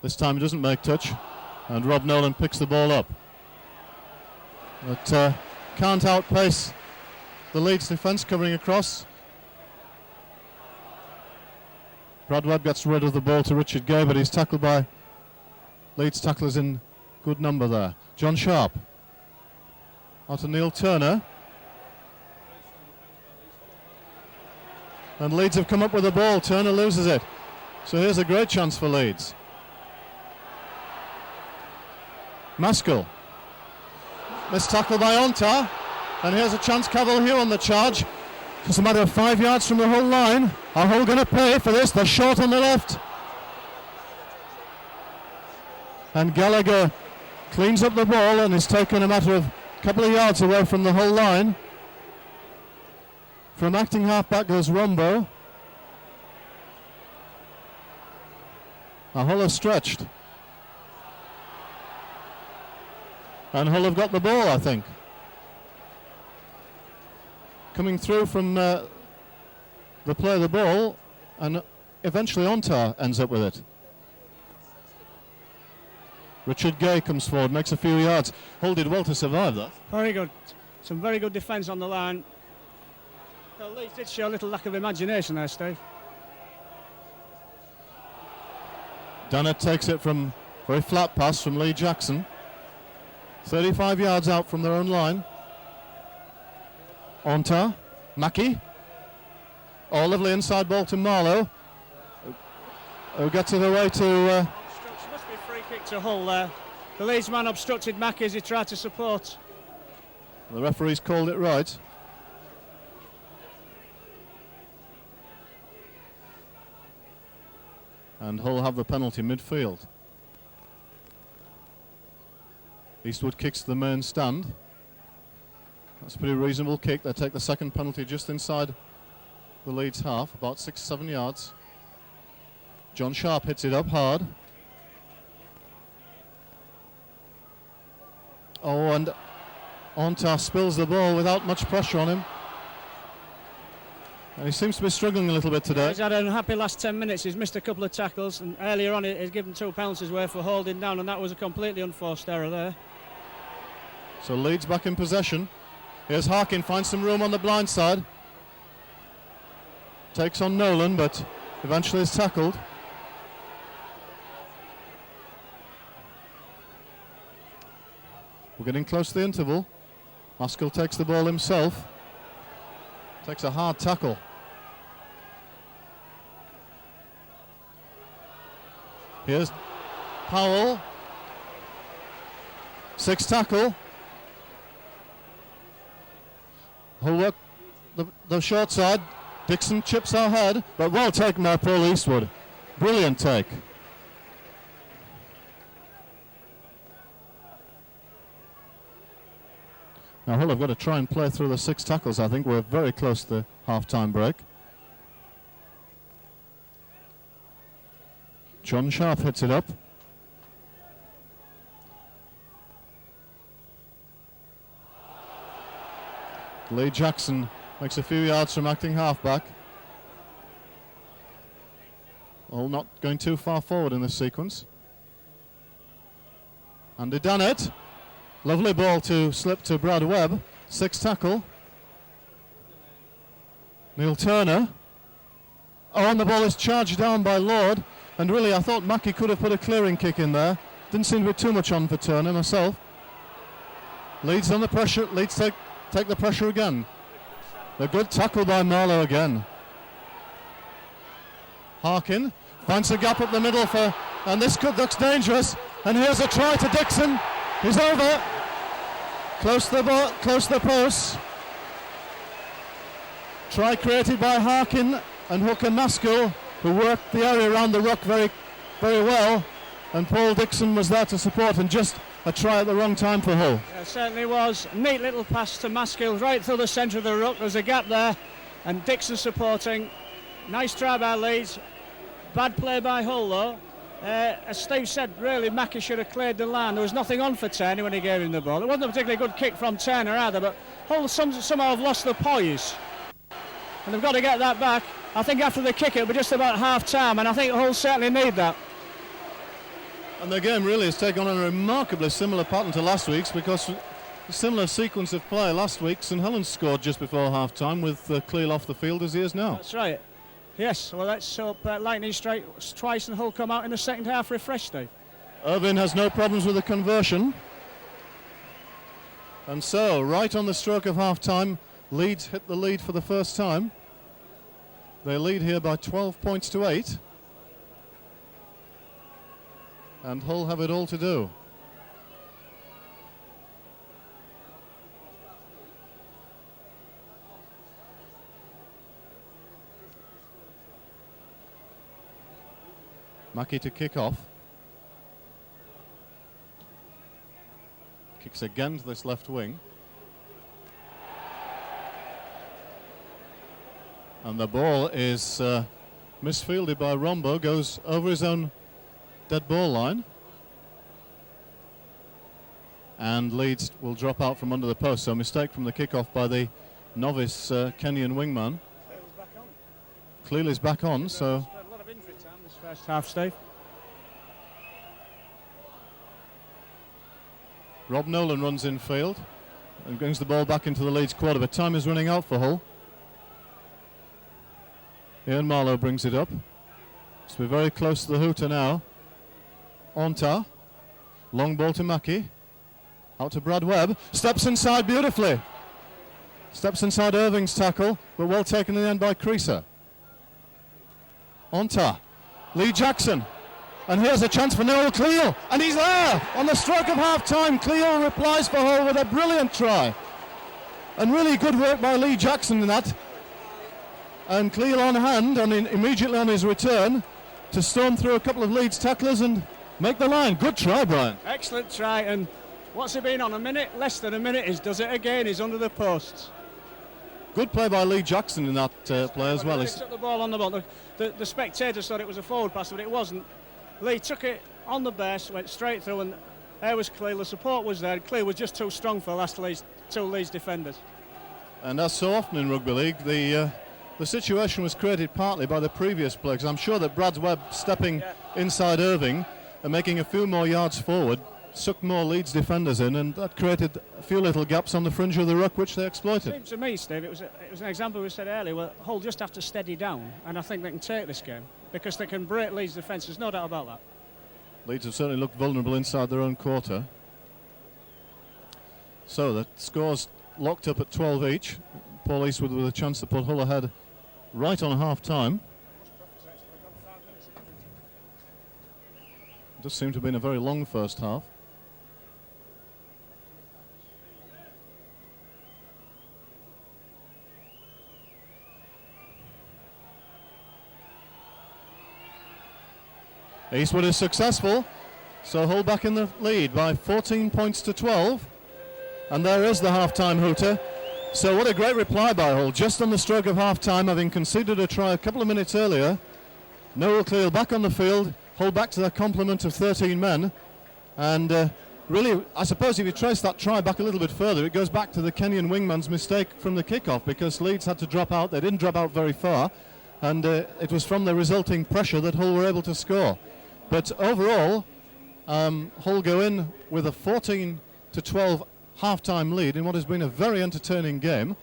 This time he doesn't make touch, and Rob Nolan picks the ball up. But can't outpace the Leeds defence covering across. Brad Webb gets rid of the ball to Richard Gay, but he's tackled by Leeds tacklers in good number there. John Sharp. Out to Neil Turner. And Leeds have come up with the ball. Turner loses it. So here's a great chance for Leeds. Maskell. Missed tackle by Ontar. And here's a chance. Cavill Hugh on the charge. Just a matter of 5 yards from the Hull line. Are Hull going to pay for this? They're short on the left. And Gallagher cleans up the ball and is taken a matter of a couple of yards away from the Hull line. From acting halfback goes Rombo. Now Hull are stretched. And Hull have got the ball, I think. Coming through from the play of the ball, and eventually Ontar ends up with it. Richard Gay comes forward, makes a few yards. Hull did well to survive that. Very good. Some very good defence on the line. Well, Leeds did show a little lack of imagination there, Steve. Dannett takes it from very flat pass from Lee Jackson. 35 yards out from their own line. Ontar, Mackie. Oh, lovely inside ball to Marlowe, who gets it away to... Must be a free kick to Hull there. The Leeds man obstructed Mackie as he tried to support. The referee's called it right. And Hull have the penalty midfield. Eastwood kicks to the main stand. That's a pretty reasonable kick. They take the second penalty just inside the Leeds half, about 6-7 yards. John Sharp hits it up hard. Oh, and Ontar spills the ball without much pressure on him. And he seems to be struggling a little bit today. He's had an unhappy last 10 minutes. He's missed a couple of tackles, and earlier on he's given 2 penalties away for holding down, and that was a completely unforced error there. So Leeds back in possession. Here's Harkin, finds some room on the blind side. Takes on Nolan, but eventually is tackled. We're getting close to the interval. Maskell takes the ball himself. Takes a hard tackle. Here's Powell. 6 tackle. Hull work the short side. Dixon chips ahead, but well taken by Paul Eastwood. Brilliant take. Now Hull have got to try and play through the 6 tackles. I think we're very close to the half-time break. John Sharp hits it up. Lee Jackson makes a few yards from acting halfback. All not going too far forward in this sequence. Andy Dannett. Lovely ball to slip to Brad Webb. 6 tackle. Neil Turner. Oh, and the ball is charged down by Lord. And really, I thought Mackie could have put a clearing kick in there. Didn't seem to be too much on for Turner myself. Leeds under pressure. Leeds take the pressure again. A good tackle by Marlowe again. Harkin finds a gap up the middle and this looks dangerous. And here's a try to Dixon. He's over. Close to the post. Try created by Harkin and Hooker Maskell, who worked the area around the ruck very, very well. And Paul Dixon was there to support, and just a try at the wrong time for Hull. Yeah, it certainly was. Neat little pass to Maskell right through the centre of the ruck. There's a gap there, and Dixon supporting. Nice try by Leeds. Bad play by Hull, though. As Steve said, really, Mackie should have cleared the line. There was nothing on for Turner when he gave him the ball. It wasn't a particularly good kick from Turner either, but Hull somehow have lost the poise. And they've got to get that back. I think after the kick, it'll be just about half-time, and I think Hull certainly need that. And the game really has taken on a remarkably similar pattern to last week's, because a similar sequence of play last week, St Helens scored just before half-time with Cleal off the field as he is now. That's right. Yes, well, let's hope lightning strikes twice and Hull come out in the second half refreshed, Steve. Irvine has no problems with the conversion. And so, right on the stroke of half-time, Leeds hit the lead for the first time. They lead here by 12 points to 8. And Hull have it all to do. Mackie to kick off. Kicks again to this left wing. And the ball is misfielded by Rombo, goes over his own dead ball line. And Leeds will drop out from under the post, so a mistake from the kickoff by the novice Kenyan wingman. Clearly is back on, so... A lot of injury time this first half, Steve. Rob Nolan runs in field and brings the ball back into the Leeds quarter, but time is running out for Hull. Ian Marlowe brings it up. So we're very close to the hooter now. Onta. Long ball to Mackie. Out to Brad Webb. Steps inside beautifully. Steps inside Irving's tackle, but well taken in the end by Creaser. Onta. Lee Jackson. And here's a chance for Noel Cleal. And he's there on the stroke of half-time. Cleal replies for Hull with a brilliant try. And really good work by Lee Jackson in that. And Cleal on hand, and immediately on his return, to storm through a couple of Leeds tacklers and make the line. Good try, Brian. Excellent try, and what's he been on, a minute? Less than a minute. He does it again. He's under the posts. Good play by Lee Jackson in that play as well. He took the ball on the ball. The spectators thought it was a forward pass, but it wasn't. Lee took it on the base, went straight through, and there was Cleal. The support was there. Cleal was just too strong for the last two Leeds defenders. And as so often in rugby league, the situation was created partly by the previous play, because I'm sure that Brad Webb stepping inside Irving and making a few more yards forward sucked more Leeds defenders in, and that created a few little gaps on the fringe of the ruck, which they exploited. It seems to me, Steve, it was an example we said earlier, where Hull just have to steady down, and I think they can take this game, because they can break Leeds' defence. There's no doubt about that. Leeds have certainly looked vulnerable inside their own quarter. So the score's locked up at 12 each. Paul Eastwood with a chance to put Hull ahead right on half-time. It does seem to have been a very long first half. Eastwood is successful, so Hull back in the lead by 14 points to 12. And there is the half-time hooter. So what a great reply by Hull, just on the stroke of half-time, having conceded a try a couple of minutes earlier. Noel Cleal back on the field, Hull back to their complement of 13 men. And really, I suppose if you trace that try back a little bit further, it goes back to the Kenyan wingman's mistake from the kickoff, because Leeds had to drop out. They didn't drop out very far, and it was from the resulting pressure that Hull were able to score. But overall, Hull go in with a 14 to 12 half-time lead in what has been a very entertaining game.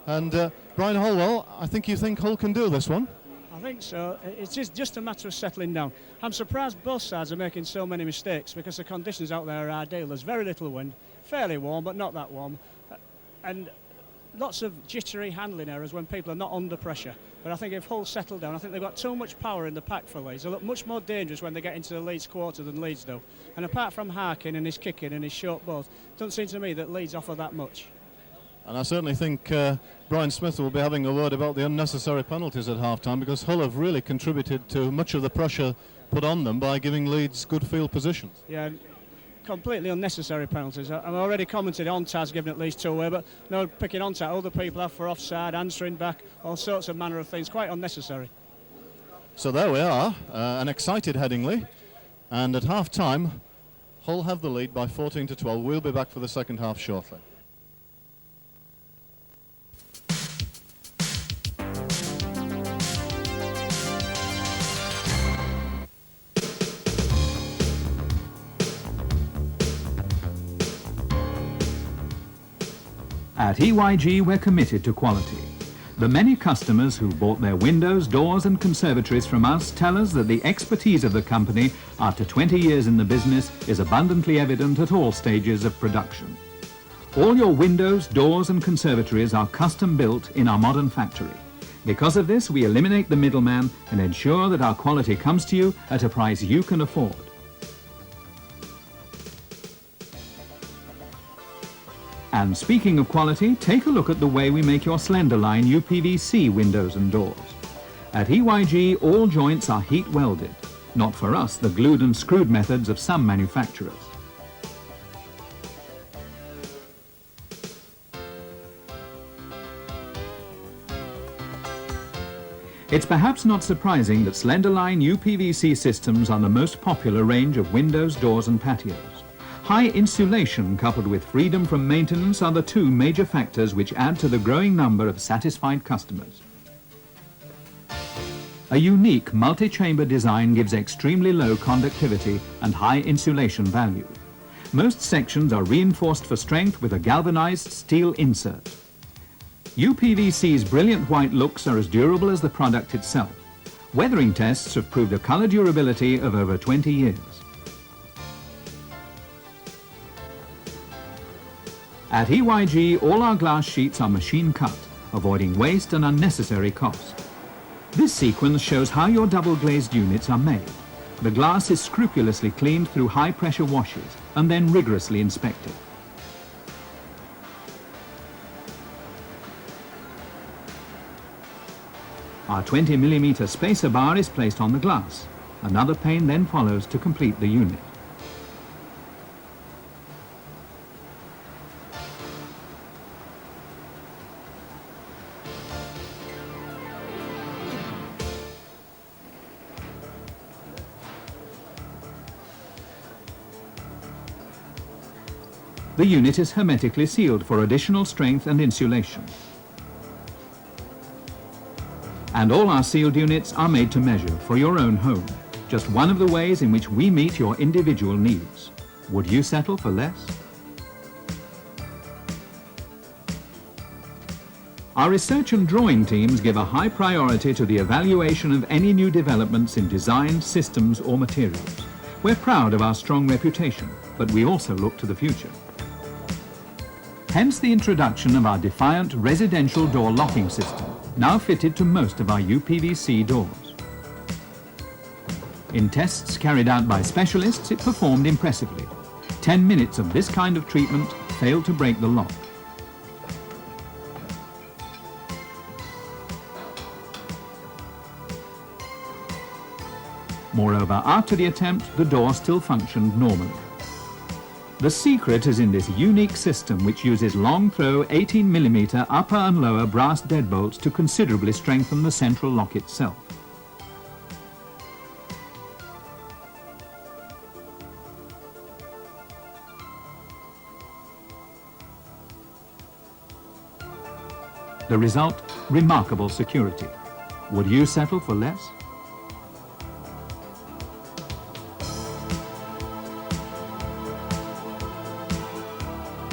And Brian Holwell, I think you think Hull can do this one? I think so. It's just a matter of settling down. I'm surprised both sides are making so many mistakes because the conditions out there are ideal. There's very little wind, fairly warm, but not that warm. And lots of jittery handling errors when people are not under pressure. But I think if Hull settle down, I think they've got too much power in the pack for Leeds. They look much more dangerous when they get into the Leeds quarter than Leeds do. And apart from Harkin and his kicking and his short balls, it doesn't seem to me that Leeds offer that much. And I certainly think Brian Smith will be having a word about the unnecessary penalties at half-time, because Hull have really contributed to much of the pressure put on them by giving Leeds good field positions. Yeah, completely unnecessary penalties. I've already commented on Taz giving at least two away, but no picking on to other people have for offside, answering back, all sorts of manner of things, quite unnecessary. So there we are, an excited Headingley, and at half-time Hull have the lead by 14-12. We'll be back for the second half shortly. At EYG, we're committed to quality. The many customers who bought their windows, doors and conservatories from us tell us that the expertise of the company, after 20 years in the business, is abundantly evident at all stages of production. All your windows, doors and conservatories are custom built in our modern factory. Because of this, we eliminate the middleman and ensure that our quality comes to you at a price you can afford. And speaking of quality, take a look at the way we make your Slenderline UPVC windows and doors. At EYG, all joints are heat welded, not for us the glued and screwed methods of some manufacturers. It's perhaps not surprising that Slenderline UPVC systems are the most popular range of windows, doors and patios. High insulation coupled with freedom from maintenance are the two major factors which add to the growing number of satisfied customers. A unique multi-chamber design gives extremely low conductivity and high insulation value. Most sections are reinforced for strength with a galvanized steel insert. UPVC's brilliant white looks are as durable as the product itself. Weathering tests have proved a color durability of over 20 years. At EYG, all our glass sheets are machine cut, avoiding waste and unnecessary cost. This sequence shows how your double glazed units are made. The glass is scrupulously cleaned through high pressure washes and then rigorously inspected. Our 20mm spacer bar is placed on the glass. Another pane then follows to complete the unit. The unit is hermetically sealed for additional strength and insulation. And all our sealed units are made to measure for your own home. Just one of the ways in which we meet your individual needs. Would you settle for less? Our research and drawing teams give a high priority to the evaluation of any new developments in design, systems or materials. We're proud of our strong reputation, but we also look to the future. Hence the introduction of our Defiant residential door locking system, now fitted to most of our UPVC doors. In tests carried out by specialists, it performed impressively. 10 minutes of this kind of treatment failed to break the lock. Moreover, after the attempt, the door still functioned normally. The secret is in this unique system which uses long-throw 18mm upper and lower brass deadbolts to considerably strengthen the central lock itself. The result, remarkable security. Would you settle for less?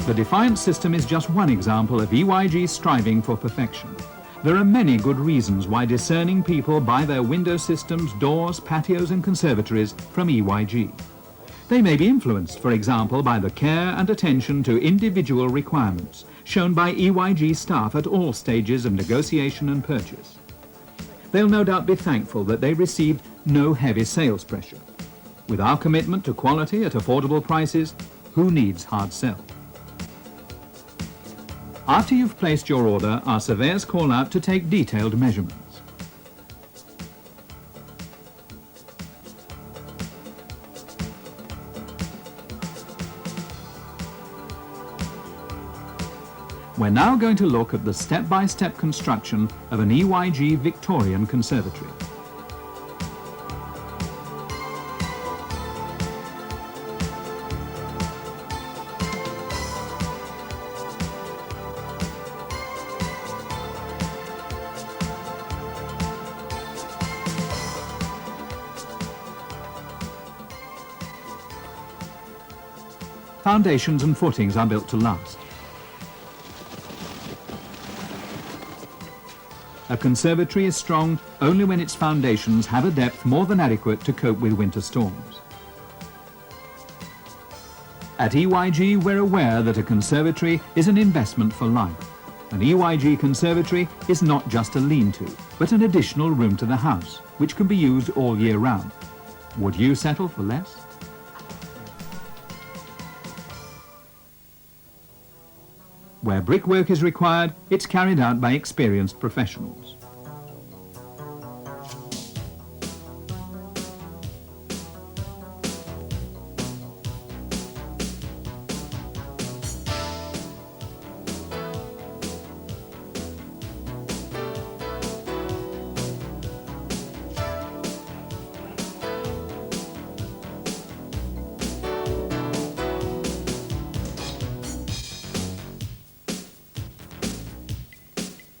The Defiance system is just one example of EYG striving for perfection. There are many good reasons why discerning people buy their window systems, doors, patios and conservatories from EYG. They may be influenced, for example, by the care and attention to individual requirements shown by EYG staff at all stages of negotiation and purchase. They'll no doubt be thankful that they received no heavy sales pressure. With our commitment to quality at affordable prices, who needs hard sell? After you've placed your order, our surveyors call out to take detailed measurements. We're now going to look at the step-by-step construction of an EYG Victorian conservatory. Foundations and footings are built to last. A conservatory is strong only when its foundations have a depth more than adequate to cope with winter storms. At EYG, we're aware that a conservatory is an investment for life. An EYG conservatory is not just a lean-to, but an additional room to the house, which can be used all year round. Would you settle for less? Where brickwork is required, it's carried out by experienced professionals.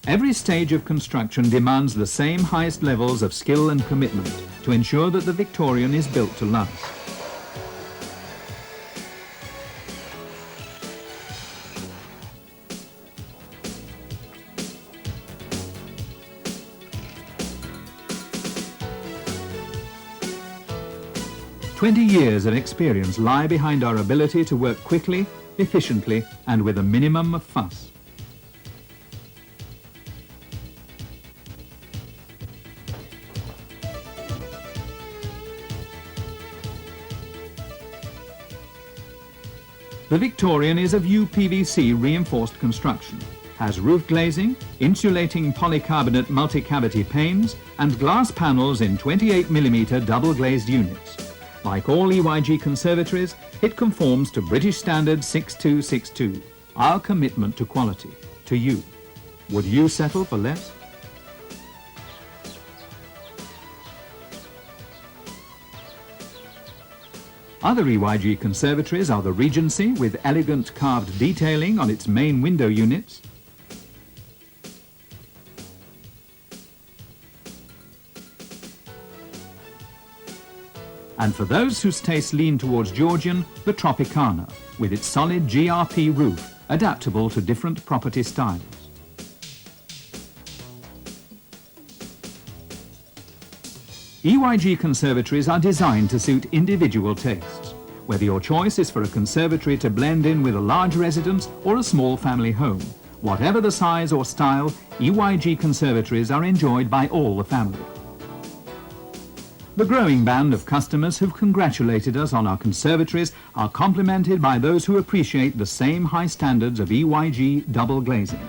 Every stage of construction demands the same highest levels of skill and commitment to ensure that the Victorian is built to last. "20 years of experience lie behind our ability to work quickly, efficiently, and with a minimum of fuss. The Victorian is of UPVC reinforced construction, has roof glazing, insulating polycarbonate multi-cavity panes and glass panels in 28mm double glazed units. Like all EYG conservatories, it conforms to British Standard 6262, our commitment to quality, to you. Would you settle for less? Other EYG conservatories are the Regency with elegant carved detailing on its main window units, and for those whose tastes lean towards Georgian, the Tropicana with its solid GRP roof, adaptable to different property styles. EYG conservatories are designed to suit individual tastes, whether your choice is for a conservatory to blend in with a large residence or a small family home. Whatever the size or style, EYG conservatories are enjoyed by all the family. The growing band of customers who've congratulated us on our conservatories are complemented by those who appreciate the same high standards of EYG double glazing.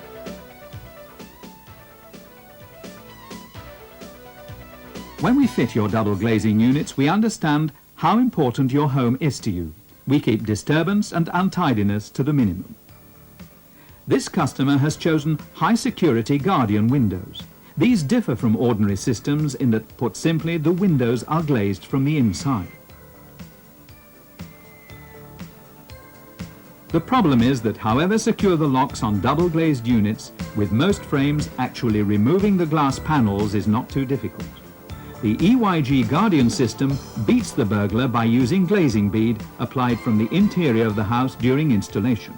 When we fit your double glazing units, we understand how important your home is to you. We keep disturbance and untidiness to the minimum. This customer has chosen high security Guardian windows. These differ from ordinary systems in that, put simply, the windows are glazed from the inside. The problem is that however secure the locks on double glazed units, with most frames actually removing the glass panels is not too difficult. The EYG Guardian system beats the burglar by using glazing bead applied from the interior of the house during installation.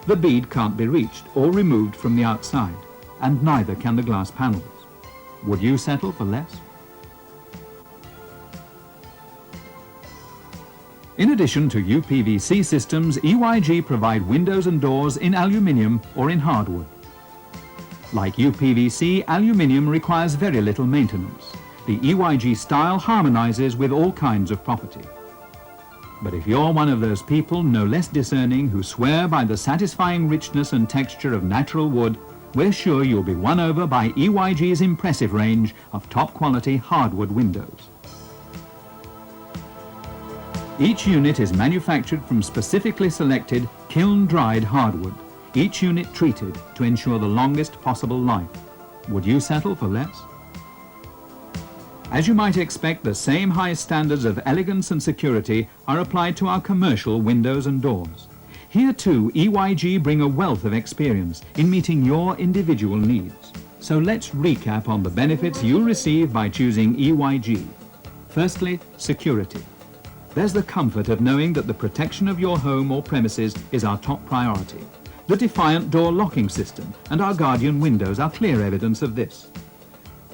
The bead can't be reached or removed from the outside, and neither can the glass panels. Would you settle for less? In addition to UPVC systems, EYG provide windows and doors in aluminium or in hardwood. Like UPVC, aluminium requires very little maintenance. The EYG style harmonizes with all kinds of property. But if you're one of those people no less discerning who swear by the satisfying richness and texture of natural wood, we're sure you'll be won over by EYG's impressive range of top quality hardwood windows. Each unit is manufactured from specifically selected kiln-dried hardwood, each unit treated to ensure the longest possible life. Would you settle for less? As you might expect, the same high standards of elegance and security are applied to our commercial windows and doors. Here too, EYG bring a wealth of experience in meeting your individual needs. So let's recap on the benefits you'll receive by choosing EYG. Firstly, security. There's the comfort of knowing that the protection of your home or premises is our top priority. The Defiant door locking system and our Guardian windows are clear evidence of this.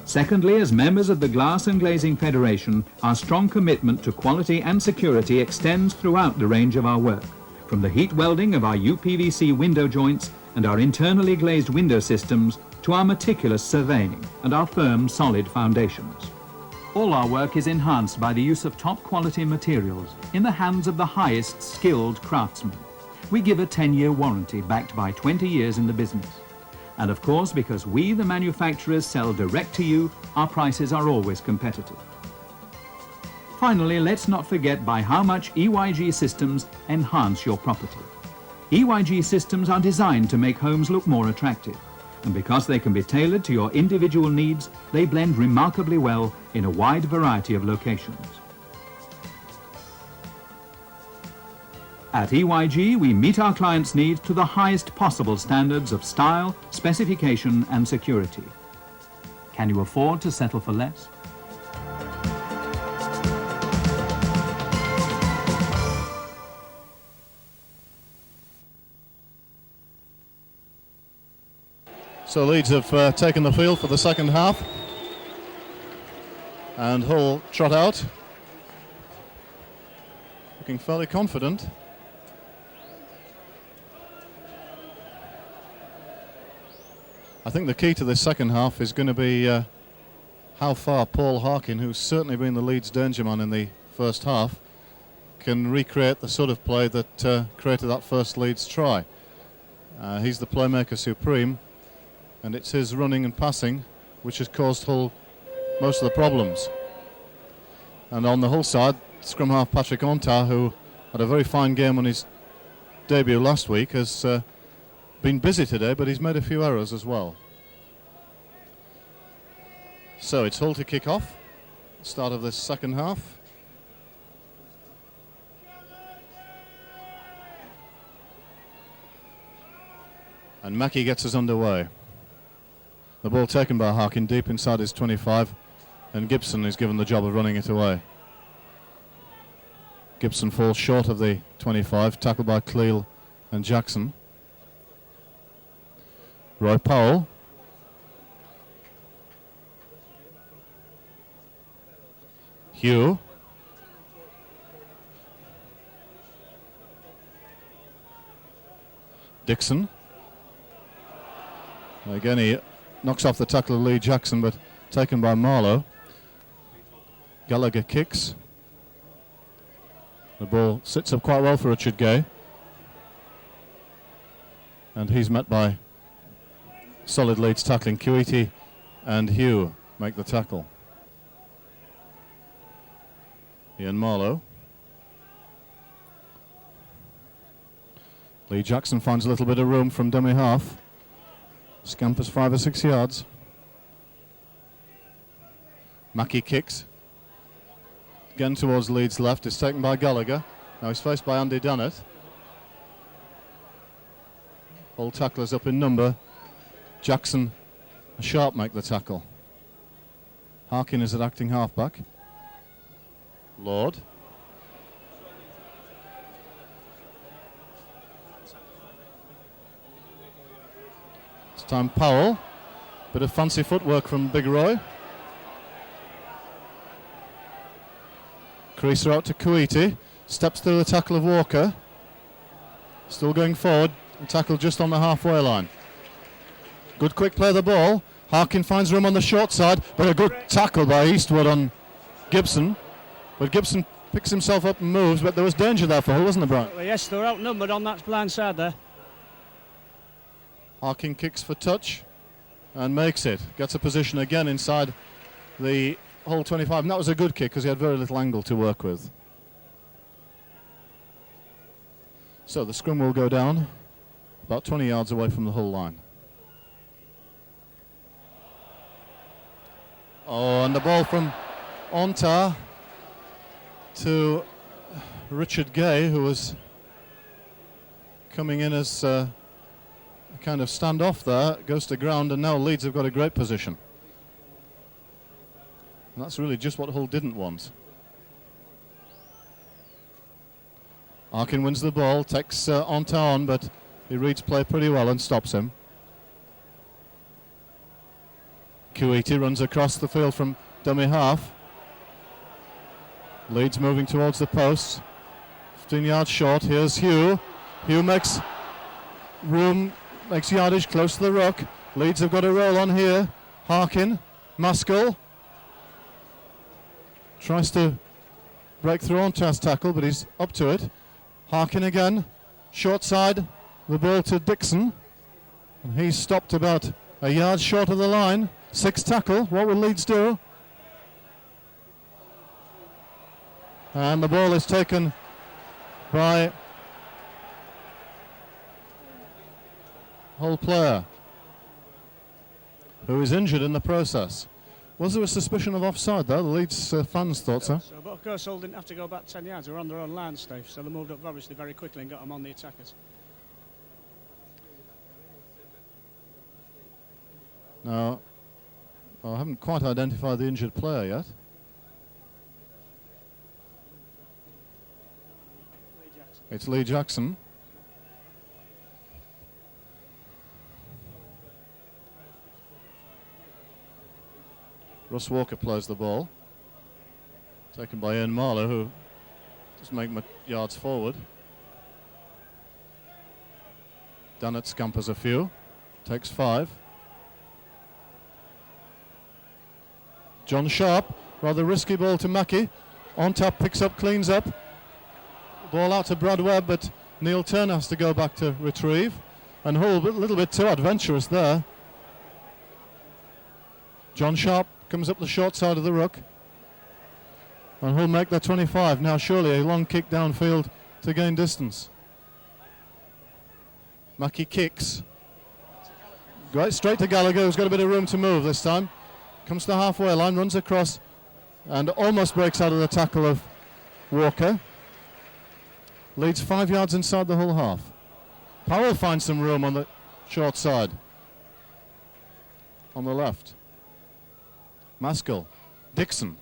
Secondly, as members of the Glass and Glazing Federation, our strong commitment to quality and security extends throughout the range of our work, from the heat welding of our UPVC window joints and our internally glazed window systems to our meticulous surveying and our firm, solid foundations. All our work is enhanced by the use of top quality materials in the hands of the highest skilled craftsmen. We give a 10-year warranty backed by 20 years in the business. And of course, because we, the manufacturers, sell direct to you, our prices are always competitive. Finally, let's not forget by how much EYG systems enhance your property. EYG systems are designed to make homes look more attractive. And because they can be tailored to your individual needs, they blend remarkably well in a wide variety of locations. At EYG, we meet our clients' needs to the highest possible standards of style, specification and security. Can you afford to settle for less? So Leeds have taken the field for the second half, and Hull trot out, looking fairly confident. I think the key to this second half is going to be how far Paul Harkin, who's certainly been the Leeds danger man in the first half, can recreate the sort of play that created that first Leeds try. He's the playmaker supreme, and it's his running and passing which has caused Hull most of the problems. And on the Hull side, scrum half Patrick Ontar, who had a very fine game on his debut last week, has been busy today, but he's made a few errors as well. So it's Hull to kick off, start of this second half. And Mackey gets us underway. The ball taken by Harkin deep inside his 25, and Gibson is given the job of running it away. Gibson falls short of the 25, tackled by Cleal and Jackson. Roy Powell. Hugh. Dixon. Again, he knocks off the tackle of Lee Jackson, but taken by Marlowe. Gallagher kicks. The ball sits up quite well for Richard Gay. And he's met by solid Leeds tackling. Kuiti and Hugh make the tackle. Ian Marlowe. Lee Jackson finds a little bit of room from dummy half. Scampers 5 or 6 yards. Mackey kicks. Again towards Leeds left. It's taken by Gallagher. Now he's faced by Andy Dannett. All tacklers up in number. Jackson and Sharp make the tackle. Harkin is at acting halfback. Lord. time Powell. Bit of fancy footwork from Big Roy. Creaser out to Kuwaiti. Steps through the tackle of Walker. Still going forward. Tackle just on the halfway line. Good quick play of the ball. Harkin finds room on the short side, but a good tackle by Eastwood on Gibson. But Gibson picks himself up and moves, but there was danger there for Hull, wasn't there, Brian? Yes, they're outnumbered on that blind side there. Harkin kicks for touch and makes it. Gets a position again inside the Hull 25. And that was a good kick because he had very little angle to work with. So the scrum will go down about 20 yards away from the Hull line. Oh, and the ball from Ontar to Richard Gay, who was coming in as a kind of standoff there, goes to ground, and now Leeds have got a great position. And that's really just what Hull didn't want. Arkin wins the ball, takes Ontar on, but he reads play pretty well and stops him. Kuwaiti runs across the field from dummy half. Leeds moving towards the post. 15 yards short. Here's Hugh. Hugh makes room, makes yardage close to the ruck. Leeds have got a roll on here. Harkin, Maskell. Tries to break through on Ontar's tackle, but he's up to it. Harkin again. Short side. The ball to Dixon. And he's stopped about a yard short of the line. 6 tackle. What will Leeds do? And the ball is taken by Hull player, who is injured in the process. Was there a suspicion of offside there? The Leeds fans thought so. But of course Hull didn't have to go back 10 yards. They were on their own line, Steve, so they moved up obviously very quickly and got them on the attackers. Now, I haven't quite identified the injured player yet. It's Lee Jackson. Russ Walker plays the ball. Taken by Ian Marlow, who just make yards forward. Dunnett scampers a few. Takes 5. John Sharp, rather risky ball to Mackie. On top, picks up, cleans up. Ball out to Brad Webb, but Neil Turner has to go back to retrieve. And Hull a little bit too adventurous there. John Sharp comes up the short side of the ruck. And Hull make their 25. Now surely a long kick downfield to gain distance. Mackie kicks. Great, straight to Gallagher, who's got a bit of room to move this time. Comes to the halfway line, runs across, and almost breaks out of the tackle of Walker. Leads 5 yards inside the Hull half. Powell finds some room on the short side. On the left. Maskell. Dixon.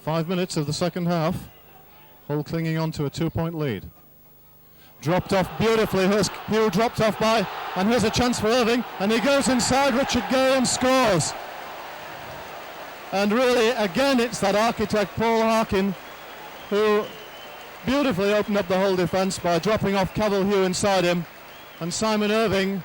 5 minutes of the second half. Hull clinging on to a 2-point lead. Dropped off beautifully. Here's Hugh dropped off by, and here's a chance for Irving, and he goes inside Richard Gay and scores. And really, again, it's that architect, Paul Harkin, who beautifully opened up the whole defence by dropping off Cavill Hugh inside him, and Simon Irving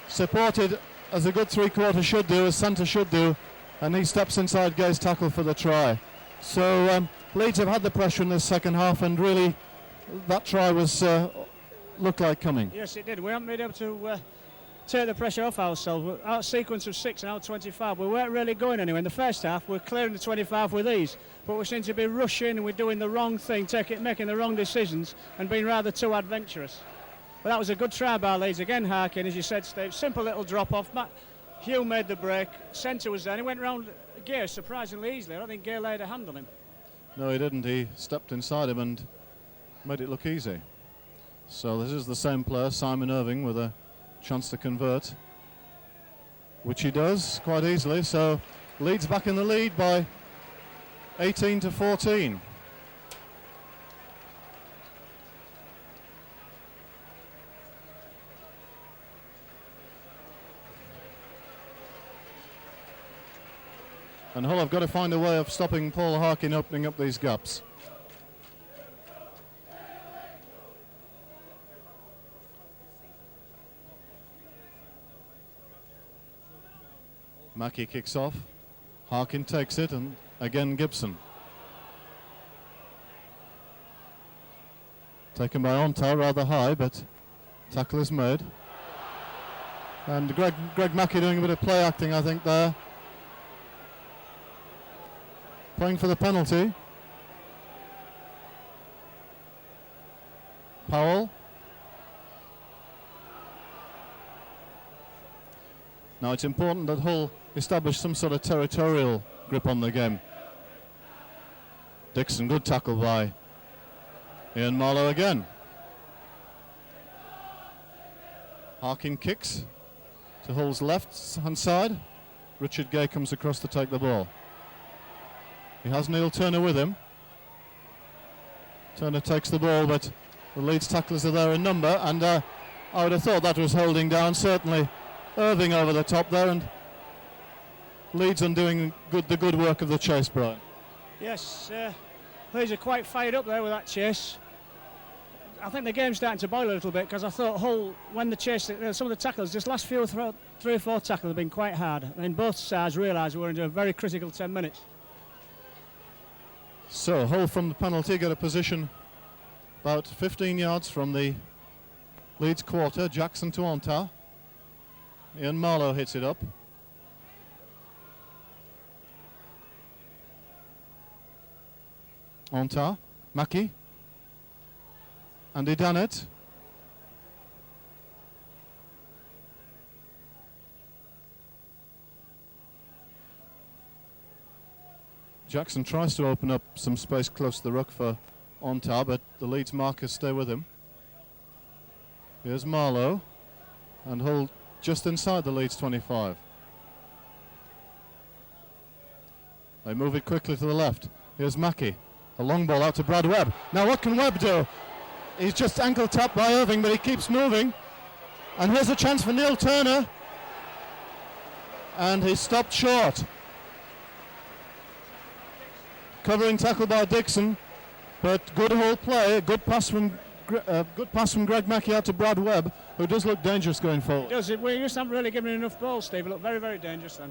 supported as a good three-quarter should do, as centre should do, and he steps inside Gay's tackle for the try. So Leeds have had the pressure in this second half, and really that try was looked like coming. Yes, it did. We haven't been able to take the pressure off ourselves. Our sequence of 6 and out 25, we weren't really going anywhere. In the first half, we're clearing the 25 with ease, but we seem to be rushing and we're doing the wrong thing, making the wrong decisions and being rather too adventurous. But that was a good try by Leeds. Again, Harkin, as you said, Steve, simple little drop-off. Hugh made the break, centre was there, and he went round Gay surprisingly easily. I don't think Gay laid a hand on him. No, he didn't. He stepped inside him and made it look easy. So this is the same player, Simon Irving, with a chance to convert, which he does quite easily. So Leeds back in the lead by 18-14. And Hull have got to find a way of stopping Paul Harkin opening up these gaps. Mackey kicks off. Harkin takes it, and again Gibson. Taken by Ontar, rather high, but tackle is made. And Greg Mackey doing a bit of play acting, I think, there. Playing for the penalty. Powell. Now it's important that Hull establish some sort of territorial grip on the game. Dixon, good tackle by Ian Marlowe again. Harkin kicks to Hull's left hand side. Richard Gay comes across to take the ball. He has Neil Turner with him. Turner takes the ball, but the Leeds tacklers are there in number, and I would have thought that was holding down, certainly Irving over the top there, and Leeds undoing the good work of the chase, Brian. Yes, Leeds are quite fired up there with that chase. I think the game's starting to boil a little bit, because I thought Hull, when the chase, some of the tackles, this last three or four tackles have been quite hard. And both sides realised we were into a very critical 10 minutes. So Hull from the penalty get a position about 15 yards from the Leeds quarter. Jackson to Ontar. Ian Marlowe hits it up. Ontar, Mackey. Andy Dannett. Jackson tries to open up some space close to the ruck for Ontar, but the Leeds markers stay with him. Here's Marlowe, and Hull just inside the Leeds 25. They move it quickly to the left. Here's Mackey. A long ball out to Brad Webb. Now what can Webb do? He's just ankle tapped by Irving, but he keeps moving. And here's a chance for Neil Turner. And he's stopped short. Covering tackle by Dixon, but good Hull play. A good pass from Greg Mackey out to Brad Webb, who does look dangerous going forward. He does. We just haven't really given him enough balls, Steve. He looked very, very dangerous then.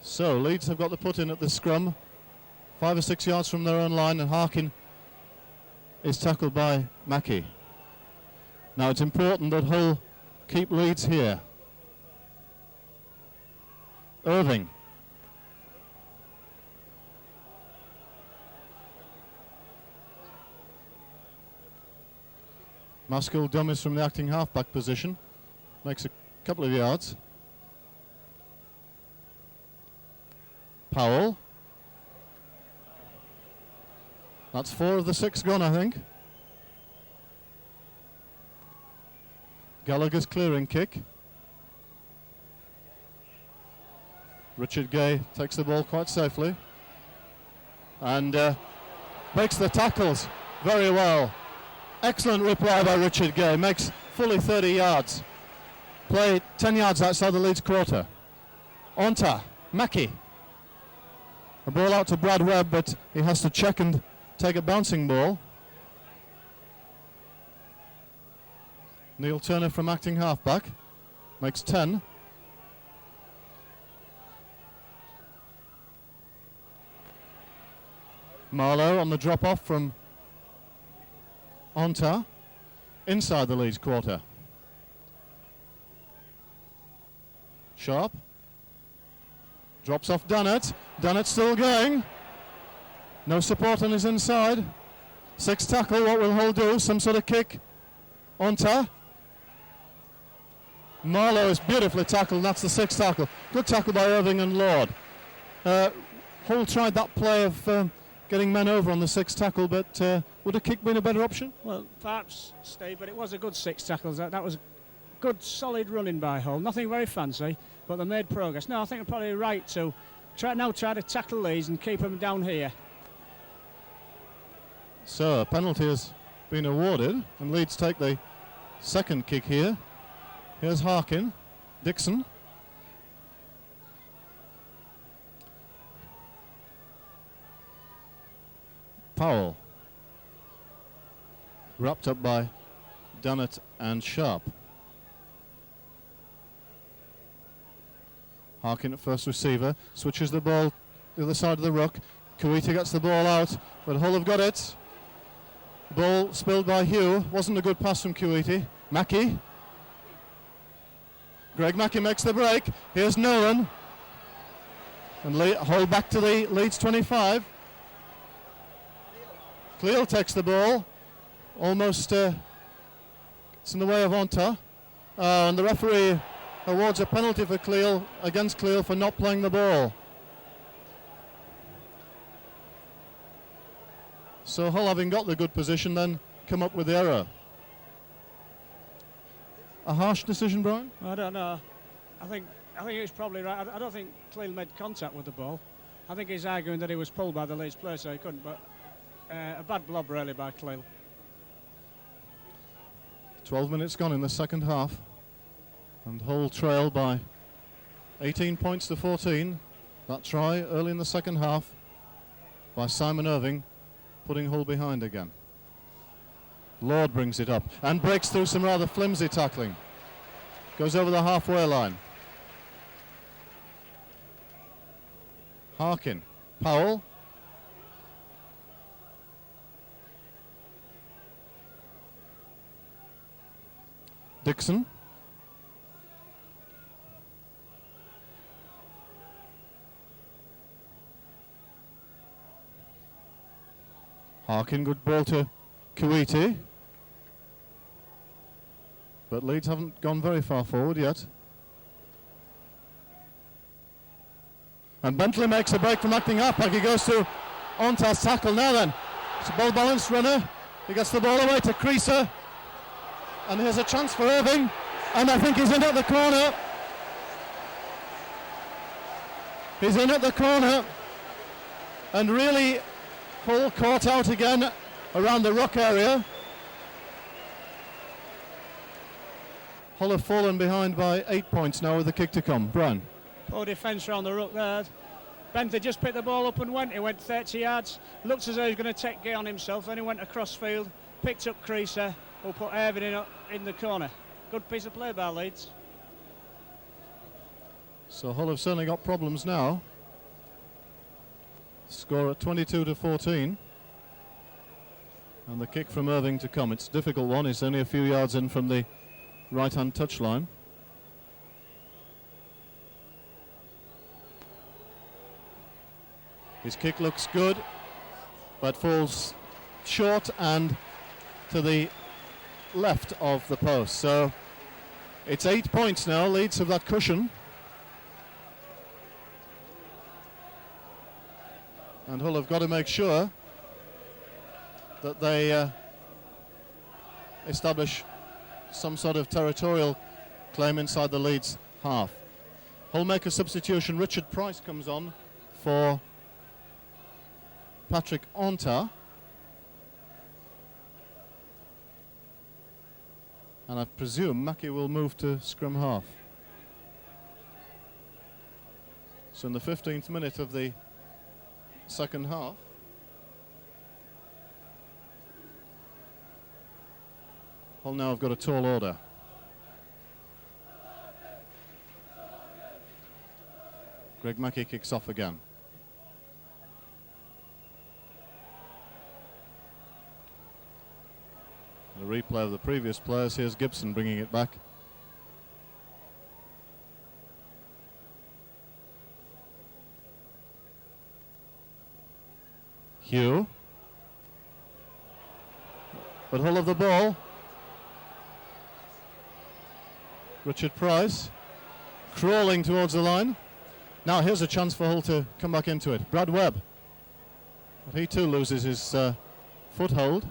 So Leeds have got the put in at the scrum, 5 or 6 yards from their own line, and Harkin is tackled by Mackey. Now it's important that Hull keep Leeds here. Irving. Maskell dummies from the acting halfback position. Makes a couple of yards. Powell. That's 4 of the 6 gone, I think. Gallagher's clearing kick. Richard Gay takes the ball quite safely. And makes the tackles very well. Excellent reply by Richard Gay. Makes fully 30 yards. Play 10 yards outside the Leeds quarter. Ontar, Mackey. A ball out to Brad Webb, but he has to check and take a bouncing ball. Neil Turner from acting halfback. Makes 10. Marlowe on the drop-off from Ontar, inside the Leeds quarter. Sharp. Drops off Dannett. Dannett still going. No support on his inside. 6 tackle, what will Hull do? Some sort of kick. Ontar. Marlowe is beautifully tackled, and that's the 6th tackle. Good tackle by Irving and Lord. Hull tried that play of getting men over on the 6th tackle, but would a kick been a better option? Well, perhaps, Steve, but it was a good 6 tackles. That was good, solid running by Hull. Nothing very fancy, but they made progress. No, I think they're probably right to try to tackle these and keep them down here. So a penalty has been awarded, and Leeds take the 2nd kick here. Here's Harkin. Dixon. Powell. Wrapped up by Dunnett and Sharp. Harkin at first receiver, switches the ball the other side of the ruck. Kuwaiti gets the ball out, but Hull have got it. Ball spilled by Hugh. Wasn't a good pass from Kuwaiti. Mackey. Greg Mackey makes the break. Here's Nolan. And Hull back to the Leeds 25. Cleal takes the ball. Almost it's in the way of Onta. And the referee awards a penalty for Cleal, against Cleal, for not playing the ball. So Hull, having got the good position, then come up with the error. A harsh decision, Brian? I don't know. I think he was probably right. I don't think Cleal made contact with the ball. I think he's arguing that he was pulled by the Leeds player, so he couldn't. But a bad blob really by Cleal. 12 minutes gone in the second half, and Hull trail by 18 points to 14. That try early in the second half by Simon Irving, putting Hull behind again. Lord brings it up and breaks through some rather flimsy tackling. Goes over the halfway line. Harkin. Powell. Dixon. Harkin, good ball to Kuwaiti. But Leeds haven't gone very far forward yet. And Bentley makes a break from acting up. He goes to Onta's tackle now then. It's a ball balanced runner. He gets the ball away to Creaser. And here's a chance for Irving. And I think he's in at the corner. He's in at the corner. And really, Hull caught out again around the ruck area. Hull have fallen behind by 8 points now with the kick to come. Brian. Poor defence around the ruck there. Bentley just picked the ball up and went. He went 30 yards. Looked as though he was going to take Gay on himself. Then he went across field, picked up Creaser, who put Irving in the corner. Good piece of play by Leeds. So Hull have certainly got problems now. Score at 22 to 14. And the kick from Irving to come. It's a difficult one. It's only a few yards in from the right-hand touchline. His kick looks good, but falls short and to the left of the post. So it's 8 points now. Leeds have that cushion. And Hull have got to make sure that they establish some sort of territorial claim inside the Leeds half. Hull make a substitution. Richard Price comes on for Patrick Onta. And I presume Mackey will move to scrum half. So in the 15th minute of the second half, Hull now have got a tall order. Greg Mackey kicks off again. The replay of the previous players. Here's Gibson bringing it back. Hugh. But Hull have the ball. Richard Price crawling towards the line. Now here's a chance for Hull to come back into it. Brad Webb. But he too loses his foothold.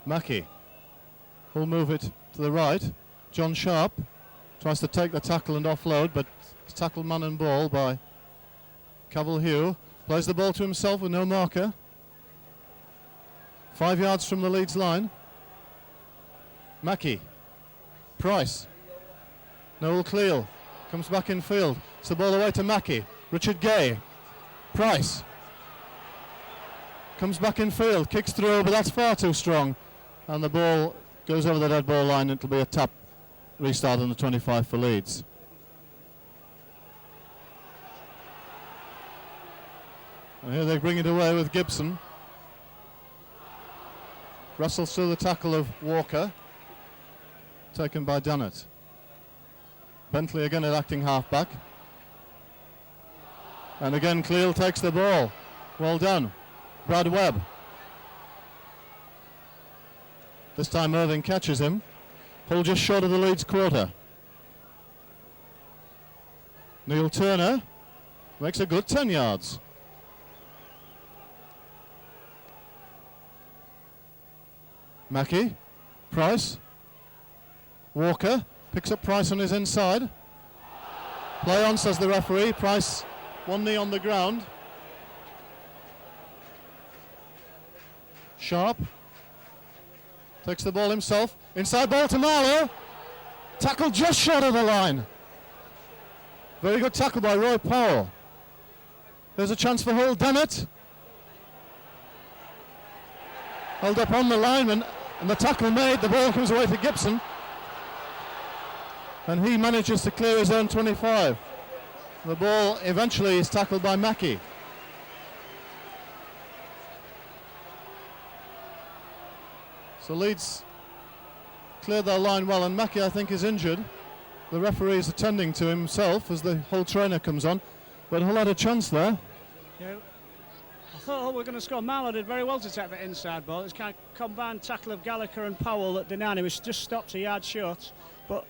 Mackey. Hull move it to the right. John Sharp tries to take the tackle and offload, but it's tackled man and ball by Cavill Hugh. Plays the ball to himself with no marker. 5 yards from the Leeds line. Mackey. Price. Noel Cleal comes back in field. It's the ball away to Mackey. Richard Gay. Price. Comes back in field, kicks through, but that's far too strong. And the ball goes over the dead ball line. It'll be a tap. Restart on the 25 for Leeds. And here they bring it away with Gibson. Wrestles through the tackle of Walker. Taken by Dunnett. Bentley again at acting halfback. And again Cleal takes the ball. Well done. Brad Webb. This time Irving catches him. Pull just short of the Leeds quarter. Neil Turner makes a good 10 yards. Mackey, Price, Walker picks up Price on his inside. Play on, says the referee. Price, one knee on the ground. Sharp takes the ball himself. Inside ball to Marlowe. Tackle just short of the line. Very good tackle by Roy Powell. There's a chance for Hull. Dennett. Held up on the lineman, and the tackle made. The ball comes away to Gibson. And he manages to clear his own 25. The ball eventually is tackled by Mackey. So Leeds cleared their line well, and Mackey, I think, is injured. The referee is attending to himself as the Hull trainer comes on. But Hull had a chance there. Yeah. I thought Hull were going to score. Marlowe did very well to take the inside ball. It's kind of combined tackle of Gallagher and Powell that Denani was just stopped a yard short. But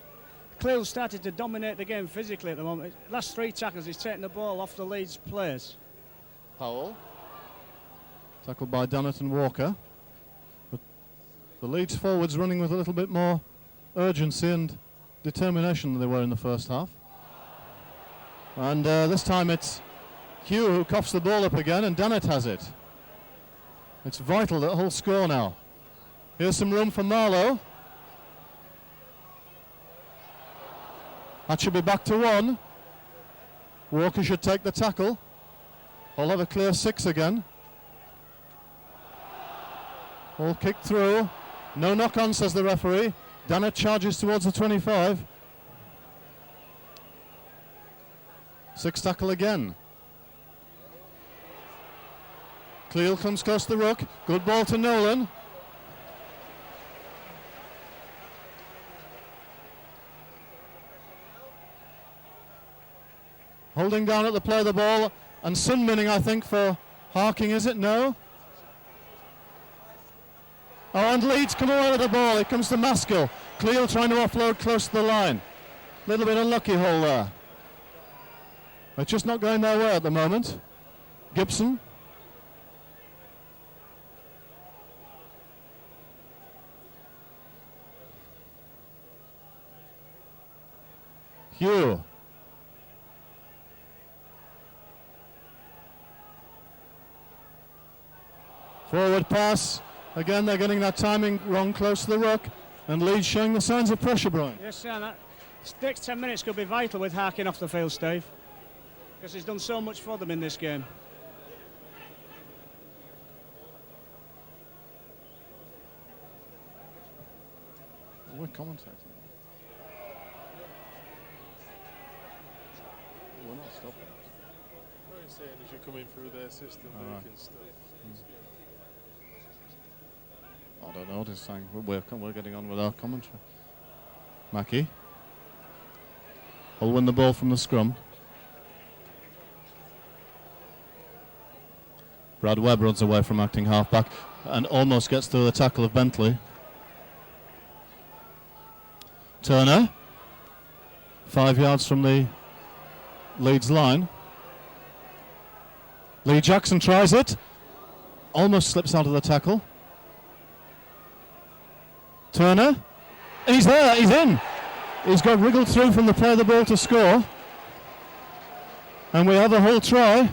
Cleal started to dominate the game physically at the moment. Last three tackles, he's taking the ball off the Leeds players. Powell. Tackled by Dunnett and Walker. But the Leeds forwards running with a little bit more urgency and determination than they were in the first half. And this time it's Hugh who coughs the ball up again, and Dunnett has it. It's vital that Hull score now. Here's some room for Marlowe. That should be back to one. Walker should take the tackle. Hull have a clear 6 again. Hull kicked through. No knock on, says the referee. Dunnett charges towards the 25. 6 tackle again. Cleal comes close to the ruck. Good ball to Nolan. Holding down at the play of the ball, and Sunminning, I think, for Harking, is it? No? Oh, and Leeds come away with the ball. It comes to Maskell. Cleal trying to offload close to the line. Little bit unlucky, Hull there. It's just not going their way at the moment. Gibson. Hugh. Forward pass. Again, they're getting that timing wrong close to the ruck. And Leeds showing the signs of pressure, Brian. Yes, sir. That next 10 minutes could be vital with Harkin off the field, Steve. Because he's done so much for them in this game. We're commentating. We're not stopping. What he's saying is you're coming through their system, but you can still. I don't know what he's saying. We're getting on with our commentary. Mackey. Will win the ball from the scrum. Brad Webb runs away from acting halfback and almost gets through the tackle of Bentley. Turner. 5 yards from the Leeds line. Lee Jackson tries it. Almost slips out of the tackle. Turner. He's there. He's in. He's got wriggled through from the play of the ball to score. And we have a Hull try.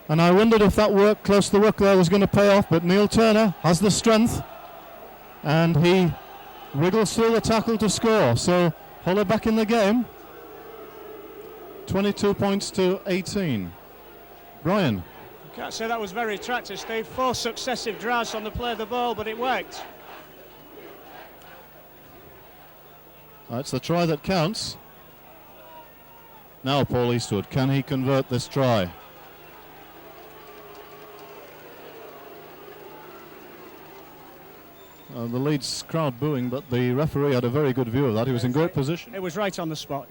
And I wondered if that work close to the ruck there was going to pay off, but Neil Turner has the strength. And he wriggles through the tackle to score. So Hull are back in the game. 22 points to 18. Brian. Can't say that was very attractive, Steve. 4 successive drives on the play of the ball, but it worked. That's the try that counts. Now Paul Eastwood, can he convert this try? The Leeds crowd booing, but the referee had a very good view of that. He was in great position. It was right on the spot.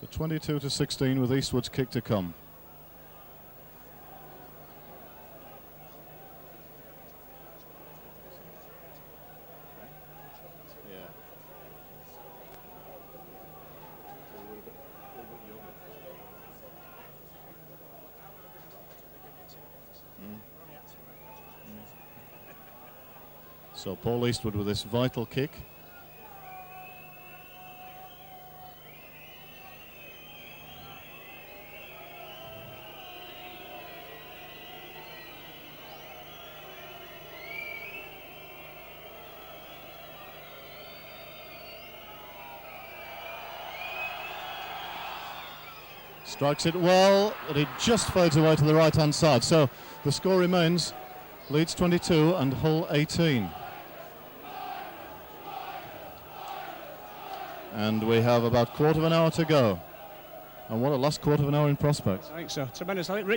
So 22-16 with Eastwood's kick to come. So Paul Eastwood with this vital kick. Strikes it well, but it just fades away to the right-hand side. So the score remains Leeds 22 and Hull 18. And we have about quarter of an hour to go. And what a last quarter of an hour in prospect. I think so. Tremendous. I think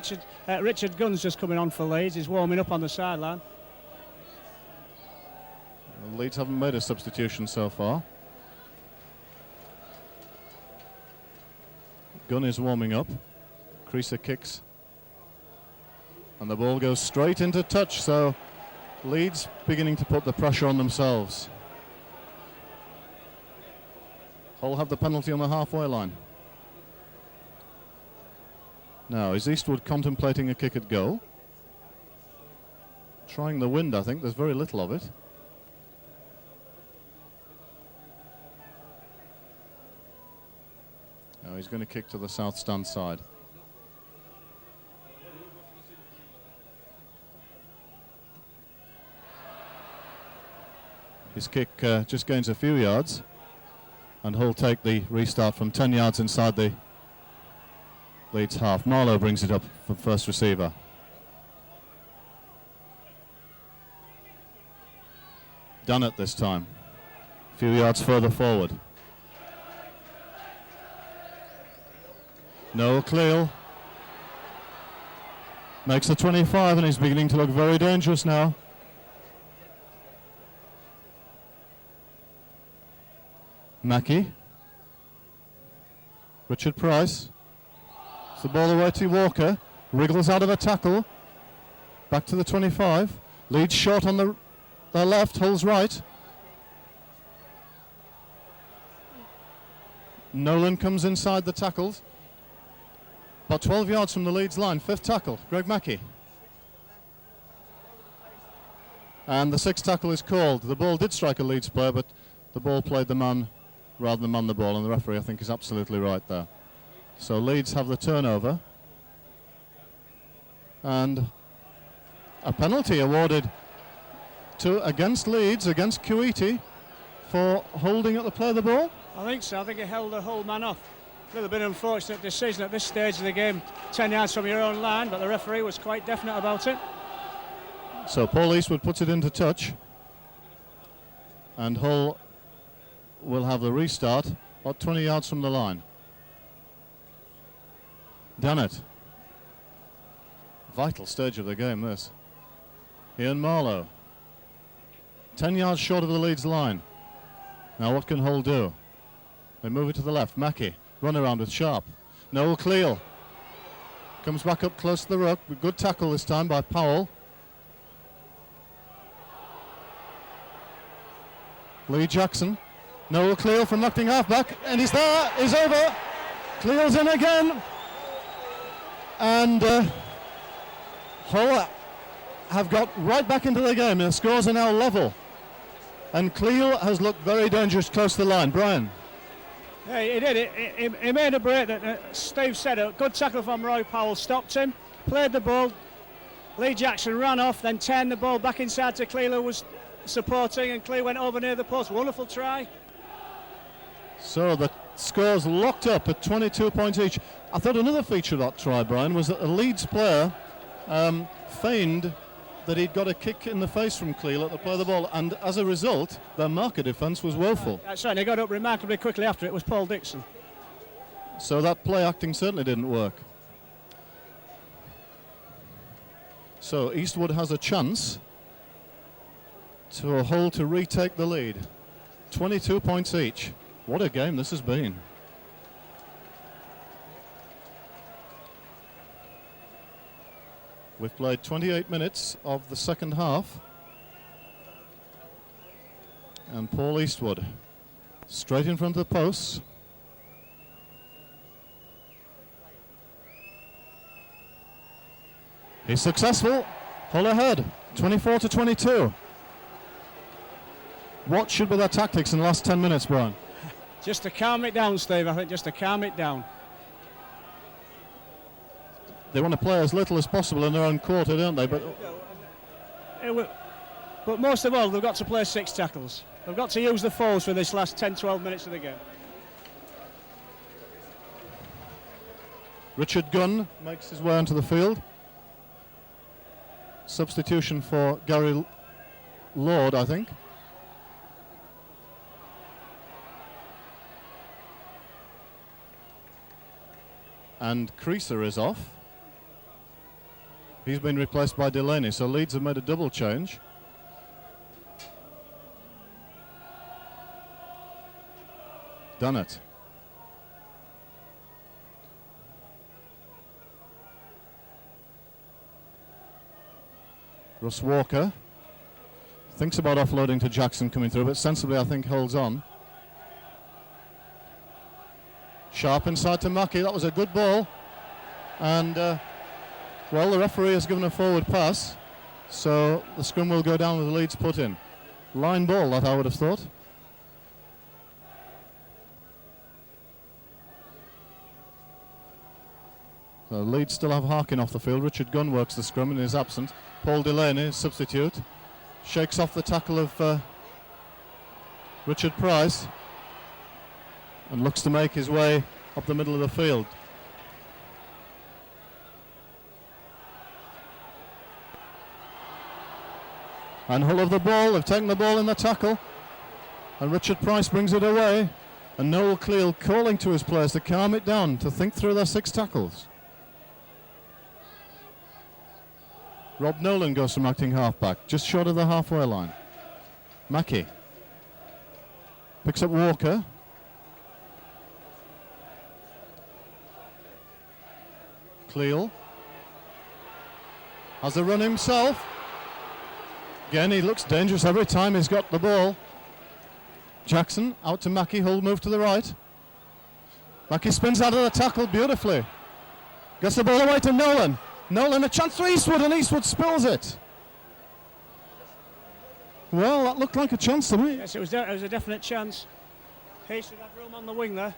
Richard Gunn's just coming on for Leeds. He's warming up on the sideline. The Leeds haven't made a substitution so far. Gunn is warming up. Creaser kicks. And the ball goes straight into touch. So Leeds beginning to put the pressure on themselves. Hull have the penalty on the halfway line. Now, is Eastwood contemplating a kick at goal? Trying the wind, I think. There's very little of it. Now he's going to kick to the south stand side. His kick just gains a few yards. And Hull take the restart from 10 yards inside the Leeds half. Marlowe brings it up for first receiver. Done it this time. A few yards further forward. Noel Cleal makes the 25 and he's beginning to look very dangerous now. Mackey. Richard Price. It's the ball away to Walker. Wriggles out of a tackle. Back to the 25. Leeds short on their left. Hull's right. Nolan comes inside the tackles. About 12 yards from the Leeds line. 5th tackle. Greg Mackey. And the 6th tackle is called. The ball did strike a Leeds player, but the ball played the man rather than man the ball, and the referee, I think, is absolutely right there. So Leeds have the turnover. And a penalty awarded against Leeds, against Kuwaiti, for holding at the play of the ball. I think so. I think he held the whole man off. A little bit unfortunate decision at this stage of the game, 10 yards from your own line, but the referee was quite definite about it. So Paul Eastwood puts it into touch. And Hull will have the restart about 20 yards from the line. Done it. Vital stage of the game, this. Ian Marlowe. 10 yards short of the Leeds line. Now what can Hull do? They move it to the left. Mackey. Run around with Sharp. Noel Cleal. Comes back up close to the ruck. Good tackle this time by Powell. Lee Jackson. Noel Cleal from knocking half-back, and he's there, he's over. Cleal's in again. And Hull have got right back into the game. The scores are now level. And Cleal has looked very dangerous close to the line. Brian. Yeah, he did. He made a break that Steve said. A good tackle from Roy Powell, stopped him, played the ball. Lee Jackson ran off, then turned the ball back inside to Cleal, who was supporting, and Cleal went over near the post. Wonderful try. So the score's locked up at 22 points each. I thought another feature of that try, Brian, was that a Leeds player feigned that he'd got a kick in the face from Cleal at the play of the ball, and as a result, their marker defence was woeful. Certainly got up remarkably quickly after it was Paul Dixon. So that play acting certainly didn't work. So Eastwood has a chance to Hull to retake the lead. 22 points each. What a game this has been. We've played 28 minutes of the second half. And Paul Eastwood straight in front of the posts. He's successful. Hull ahead, 24-22. What should be their tactics in the last 10 minutes, Brian? Just to calm it down, Steve, I think, just to calm it down. They want to play as little as possible in their own quarter, don't they? But most of all, they've got to play 6 tackles. They've got to use the force for this last 10-12 minutes of the game. Richard Gunn makes his way onto the field. Substitution for Gary Lord, I think. And Creaser is off. He's been replaced by Delaney, so Leeds have made a double change. Done it. Russ Walker thinks about offloading to Jackson coming through, but sensibly I think holds on. Sharp inside to Mackey. That was a good ball. And, well, the referee has given a forward pass, so the scrum will go down with the Leeds put in. Line ball, that I would have thought. So Leeds still have Harkin off the field. Richard Gunn works the scrum and is absent. Paul Delaney, substitute, shakes off the tackle of Richard Price and looks to make his way up the middle of the field. And Hull have the ball. They've taken the ball in the tackle, and Richard Price brings it away, and Noel Cleal calling to his players to calm it down, to think through their 6 tackles. Rob Nolan goes from acting halfback, just short of the halfway line. Mackey picks up Walker. Cleal has a run himself. Again, he looks dangerous every time he's got the ball. Jackson out to Mackey. Hull move to the right. Mackey spins out of the tackle beautifully. Gets the ball away to Nolan. Nolan a chance for Eastwood, and Eastwood spills it. Well, that looked like a chance to me. Yes, it was a definite chance. He should have room on the wing there.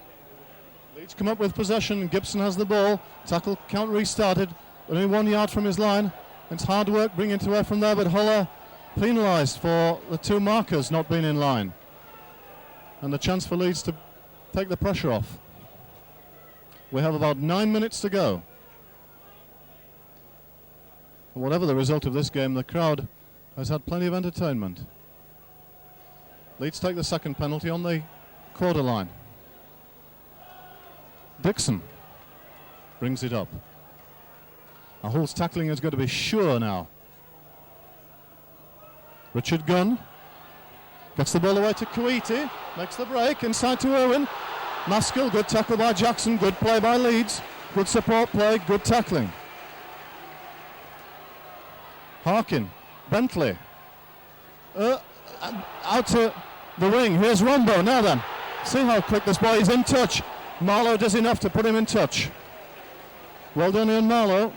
Leeds come up with possession. Gibson has the ball. Tackle count restarted. Only 1 yard from his line. It's hard work bringing it away from there, but Hull penalised for the 2 markers not being in line. And the chance for Leeds to take the pressure off. We have about 9 minutes to go. Whatever the result of this game, the crowd has had plenty of entertainment. Leeds take the second penalty on the quarter line. Dixon brings it up. Hull's tackling is going to be sure now. Richard Gunn gets the ball away to Kuwaiti, makes the break, inside to Irwin. Maskell, good tackle by Jackson, good play by Leeds, good support play, good tackling. Harkin, Bentley, out to the wing. Here's Rombo now then. See how quick this boy is in touch. Marlowe does enough to put him in touch. Well done, Ian Marlowe.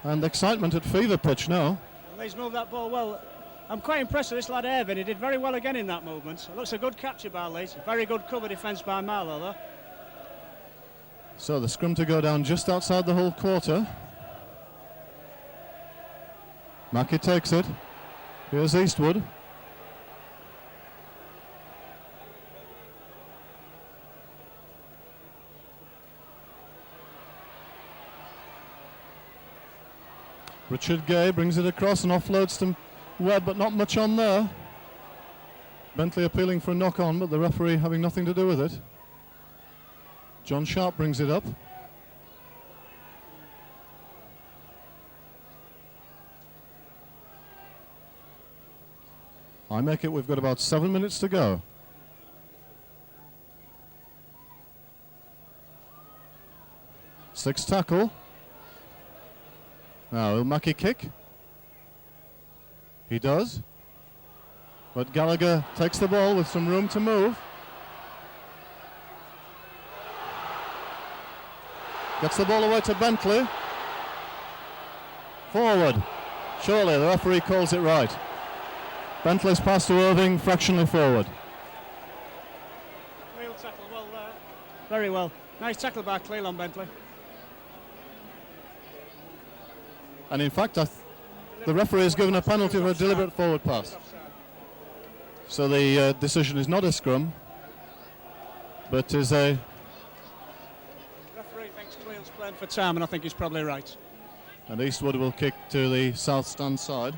And excitement at fever pitch now. Leeds moved that ball well. I'm quite impressed with this lad Irvin. He did very well again in that movement. It looks a good capture by Leeds. Very good cover defence by Marlowe though. So the scrum to go down just outside the Hull quarter. Mackey takes it. Here's Eastwood. Richard Gay brings it across and offloads to Webb, but not much on there. Bentley appealing for a knock-on, but the referee having nothing to do with it. John Sharp brings it up. I make it, we've got about 7 minutes to go. Sixth tackle. Now, will Mackie kick? He does. But Gallagher takes the ball with some room to move. Gets the ball away to Bentley. Forward. Surely the referee calls it right. Bentley's pass to Irving, fractionally forward. Cleal tackle well there. Very well. Nice tackle by Cleal on Bentley. And in fact, the referee has given a penalty for a deliberate forward pass. So the decision is not a scrum, but is a... Referee thinks Cleal's playing for time, and I think he's probably right. And Eastwood will kick to the south stand side.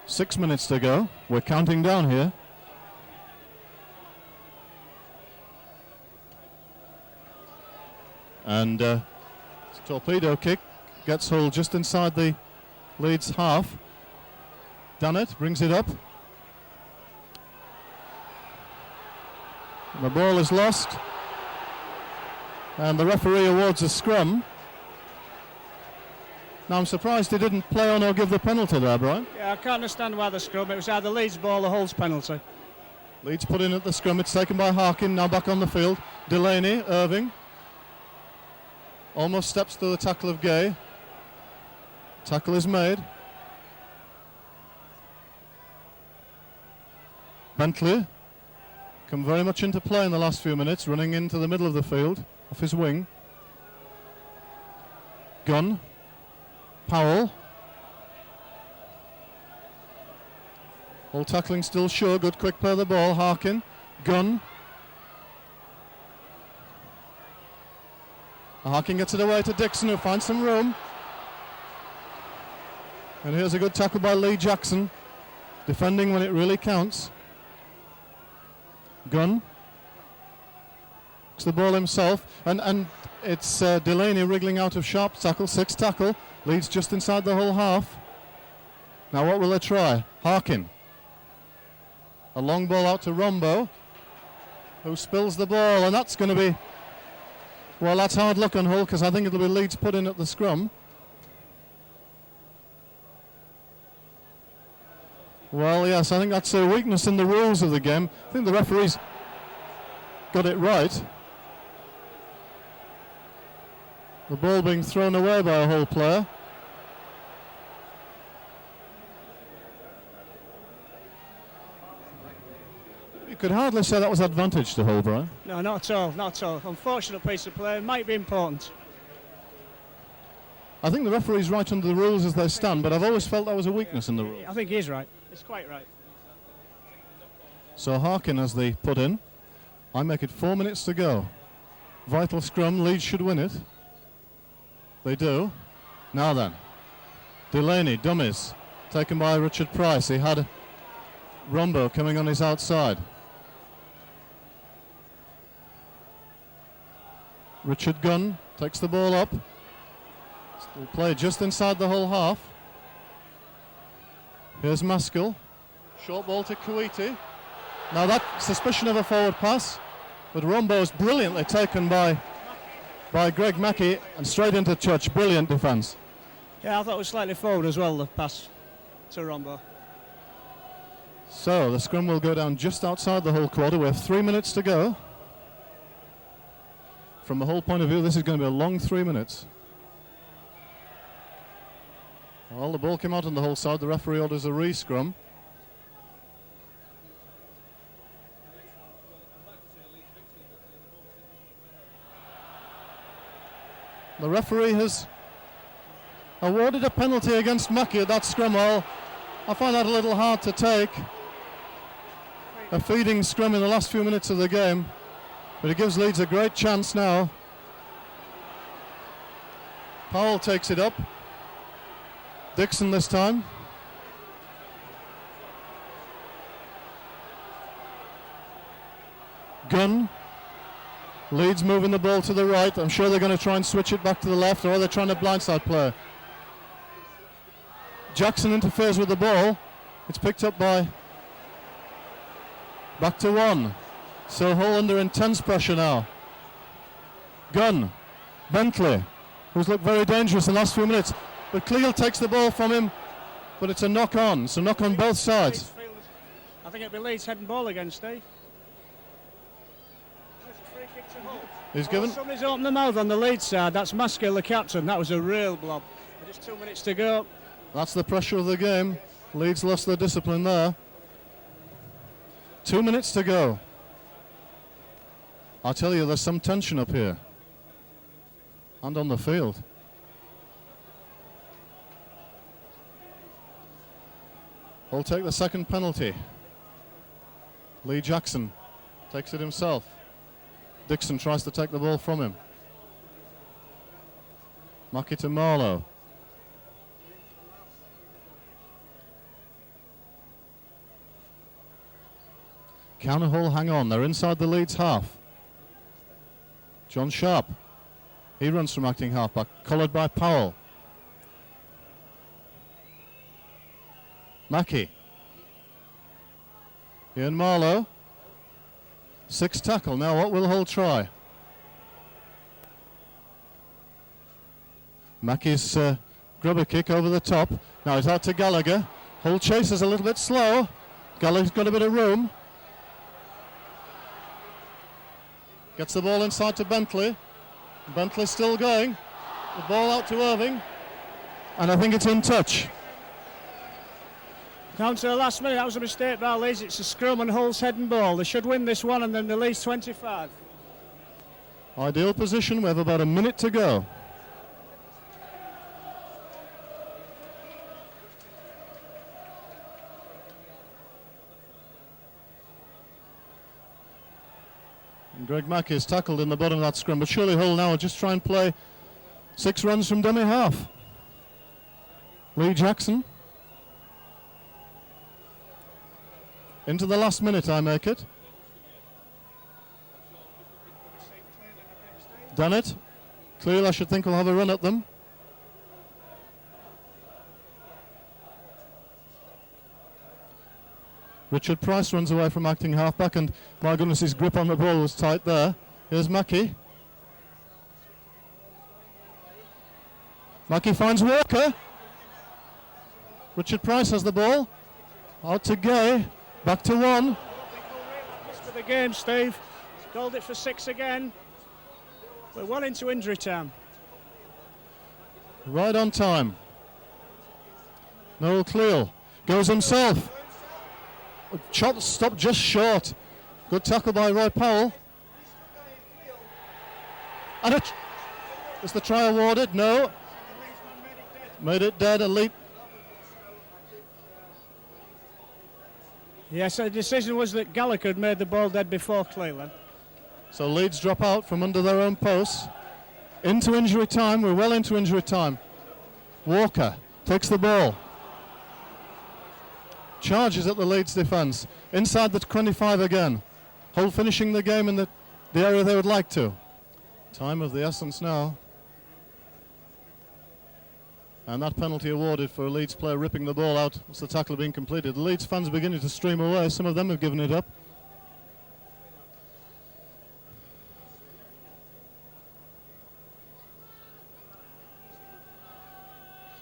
6 minutes to go. We're counting down here. And torpedo kick gets Hull just inside the Leeds half. Dunnett brings it up. And the ball is lost. And the referee awards a scrum. Now I'm surprised he didn't play on or give the penalty there, Brian. Yeah, I can't understand why the scrum. It was either Leeds ball or Hull's penalty. Leeds put in at the scrum. It's taken by Harkin. Now back on the field. Delaney, Irving. Almost steps to the tackle of Gay. Tackle is made. Bentley come very much into play in the last few minutes, running into the middle of the field off his wing. Gunn. Powell. All tackling still sure. Good quick play of the ball. Harkin. Gunn. Harkin gets it away to Dixon, who finds some room. And here's a good tackle by Lee Jackson, defending when it really counts. Gunn. It's the ball himself. And it's Delaney wriggling out of Sharp tackle. Sixth tackle. Leeds just inside the whole half. Now what will they try? Harkin. A long ball out to Rombo, who spills the ball, and that's going to be... Well, that's hard luck on Hull, because I think it'll be Leeds put in at the scrum. Well, yes, I think that's a weakness in the rules of the game. I think the referees got it right. The ball being thrown away by a Hull player. You could hardly say that was advantage to Hull, Brian. No, not at all, not at all. Unfortunate piece of play, might be important. I think the referee's right under the rules as they stand, but I've always felt that was a weakness in the rules. I think he is right. It's quite right. So Harkin as the put in. I make it 4 minutes to go. Vital scrum, Leeds should win it. They do. Now then, Delaney, dummies, taken by Richard Price. He had Rombo coming on his outside. Richard Gunn takes the ball up. Still play just inside the whole half. Here's Maskell. Short ball to Kuwaiti. Now that suspicion of a forward pass, but Rombo's brilliantly taken by Greg Mackey and straight into touch. Brilliant defence. Yeah, I thought it was slightly forward as well, the pass to Rombo. So the scrum will go down just outside the Hull quarter. We have 3 minutes to go. From the Hull point of view, this is going to be a long 3 minutes. Well, the ball came out on the Hull side. The referee orders a re-scrum. The referee has awarded a penalty against Mackey at that scrum. Well, I find that a little hard to take. A feeding scrum in the last few minutes of the game, but it gives Leeds a great chance now. Powell takes it up. Dixon this time. Gunn. Leeds moving the ball to the right. I'm sure they're going to try and switch it back to the left, or they're trying to blindside play. Jackson interferes with the ball. It's picked up by... Back to 1. So Hull under intense pressure now. Gunn. Bentley, who's looked very dangerous in the last few minutes. But Cleal takes the ball from him, but it's a knock on. So knock on both sides. I think it'll be Leeds heading ball again, Steve. He's given. Somebody's opened the mouth on the Leeds side. That's Maskill, the captain. That was a real blob. Just 2 minutes to go. That's the pressure of the game. Leeds lost their discipline there. 2 minutes to go. I tell you, there's some tension up here. And on the field. Hull take the second penalty. Lee Jackson takes it himself. Dixon tries to take the ball from him. Mackie to Marlowe. Can Hull hang on? They're inside the Leeds half. John Sharp. He runs from acting halfback, collared by Powell. Mackie. Ian Marlowe. 6 tackle. Now what will Hull try? Mackie's grubber kick over the top. Now it's out to Gallagher. Hull chases a little bit slow. Gallagher's got a bit of room. Gets the ball inside to Bentley. Bentley still going. The ball out to Irving. And I think it's in touch. Down to the last minute, that was a mistake by Leeds. It's a scrum and Hull's heading ball. They should win this one and then the Leeds 25. Ideal position. We have about a minute to go. And Greg Mackey is tackled in the bottom of that scrum, but surely Hull now will just try and play 6 runs from dummy half. Lee Jackson. Into the last minute, I make it. Done it. Clearly, I should think we'll have a run at them. Richard Price runs away from acting halfback, and my goodness, his grip on the ball was tight there. Here's Mackie. Mackie finds Walker. Richard Price has the ball. Out to Gay. Back to 1. For the game, Steve. Called it for 6 again. We're 1 into injury time. Right on time. Noel Cleal goes himself. Shot stopped just short. Good tackle by Roy Powell. And is the try awarded? No. Made it dead. Elite. Yes, the decision was that Gallagher had made the ball dead before Cleveland. So Leeds drop out from under their own posts. Into injury time. We're well into injury time. Walker takes the ball. Charges at the Leeds defence. Inside the 25 again. Hull finishing the game in the area they would like to. Time of the essence now. And that penalty awarded for a Leeds player ripping the ball out. What's the tackle being completed? The Leeds fans are beginning to stream away. Some of them have given it up.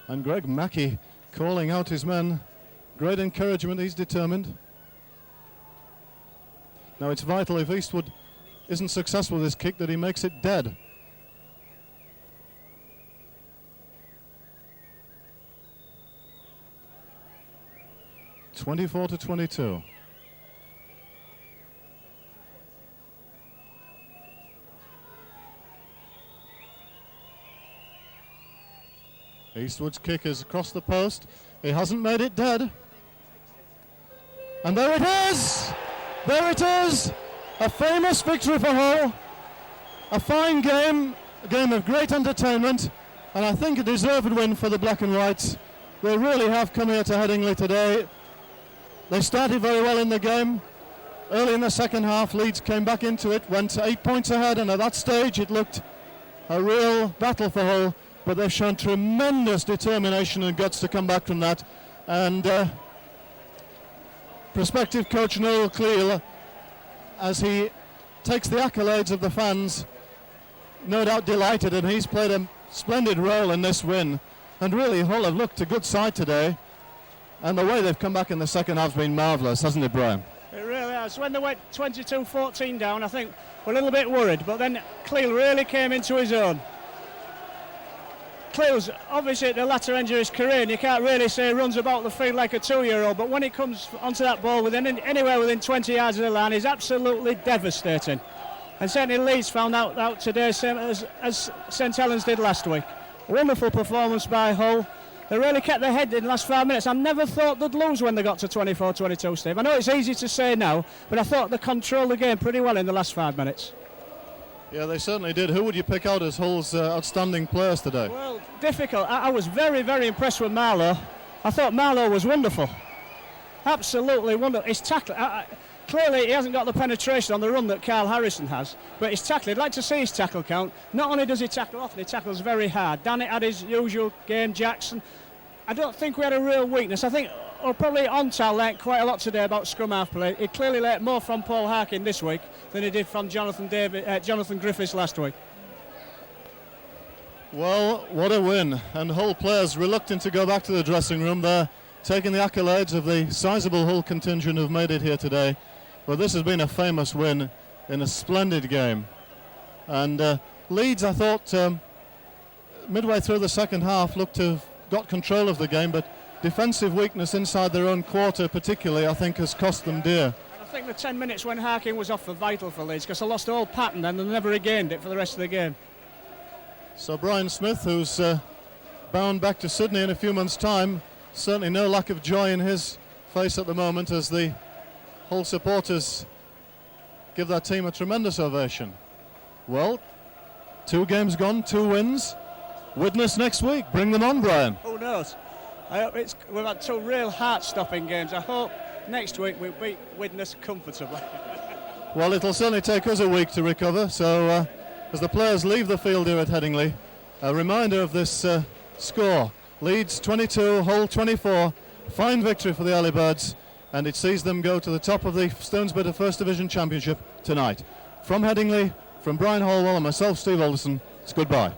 And Greg Mackey calling out his men. Great encouragement, he's determined. Now it's vital if Eastwood isn't successful with this kick that he makes it dead. (24-22). Eastwood's kick is across the post. He hasn't made it dead. And there it is! There it is! A famous victory for Hull. A fine game, a game of great entertainment, and I think a deserved win for the Black and Whites. They really have come here to Headingley today. They started very well in the game. Early in the second half, Leeds came back into it, went 8 points ahead, and at that stage it looked a real battle for Hull, but they've shown tremendous determination and guts to come back from that. And prospective coach Noel Cleal, as he takes the accolades of the fans, no doubt delighted, and he's played a splendid role in this win. And really, Hull have looked a good side today, and the way they've come back in the second half has been marvellous, hasn't it, Brian? It really has. When they went 22-14 down, I think we're a little bit worried, but then Cleal really came into his own. Cleal's obviously at the latter end of his career, and you can't really say he runs about the field like a 2-year-old, but when he comes onto that ball anywhere within 20 yards of the line, he's absolutely devastating. And certainly Leeds found out today, same as St Helens did last week. Wonderful performance by Hull. They really kept their head in the last 5 minutes. I never thought they'd lose when they got to 24-22, Steve. I know it's easy to say now, but I thought they controlled the game pretty well in the last 5 minutes. Yeah, they certainly did. Who would you pick out as Hull's outstanding players today? Well, difficult. I was very, very impressed with Marlowe. I thought Marlowe was wonderful. Absolutely wonderful. His tackle. Clearly, he hasn't got the penetration on the run that Carl Harrison has, but his tackle, I'd like to see his tackle count. Not only does he tackle often, he tackles very hard. Dannett had his usual game, Jackson. I don't think we had a real weakness. I think probably Ontal learnt quite a lot today about scrum half play. He clearly learnt more from Paul Harkin this week than he did from Jonathan Griffiths last week. Well, what a win. And Hull players reluctant to go back to the dressing room. They're taking the accolades of the sizable Hull contingent who've made it here today. Well, this has been a famous win in a splendid game. And Leeds, I thought, midway through the second half, looked to have got control of the game, but defensive weakness inside their own quarter particularly, I think, has cost them dear. I think the 10 minutes when Harkin was off were vital for Leeds, because they lost the whole pattern and they never regained it for the rest of the game. So Brian Smith, who's bound back to Sydney in a few months' time, certainly no lack of joy in his face at the moment as the Hull supporters give that team a tremendous ovation. Well, 2 games gone, 2 wins. Witness next week. Bring them on, Brian. Who knows? I hope we've had 2 real heart-stopping games. I hope next week we beat Widnes comfortably. Well, it'll certainly take us a week to recover. So as the players leave the field here at Headingley, a reminder of this score. Leeds 22, Hull 24. Fine victory for the Early Birds, and it sees them go to the top of the Stonesbitter First Division Championship tonight. From Headingley, from Brian Hallwell and myself, Steve Alderson, it's goodbye.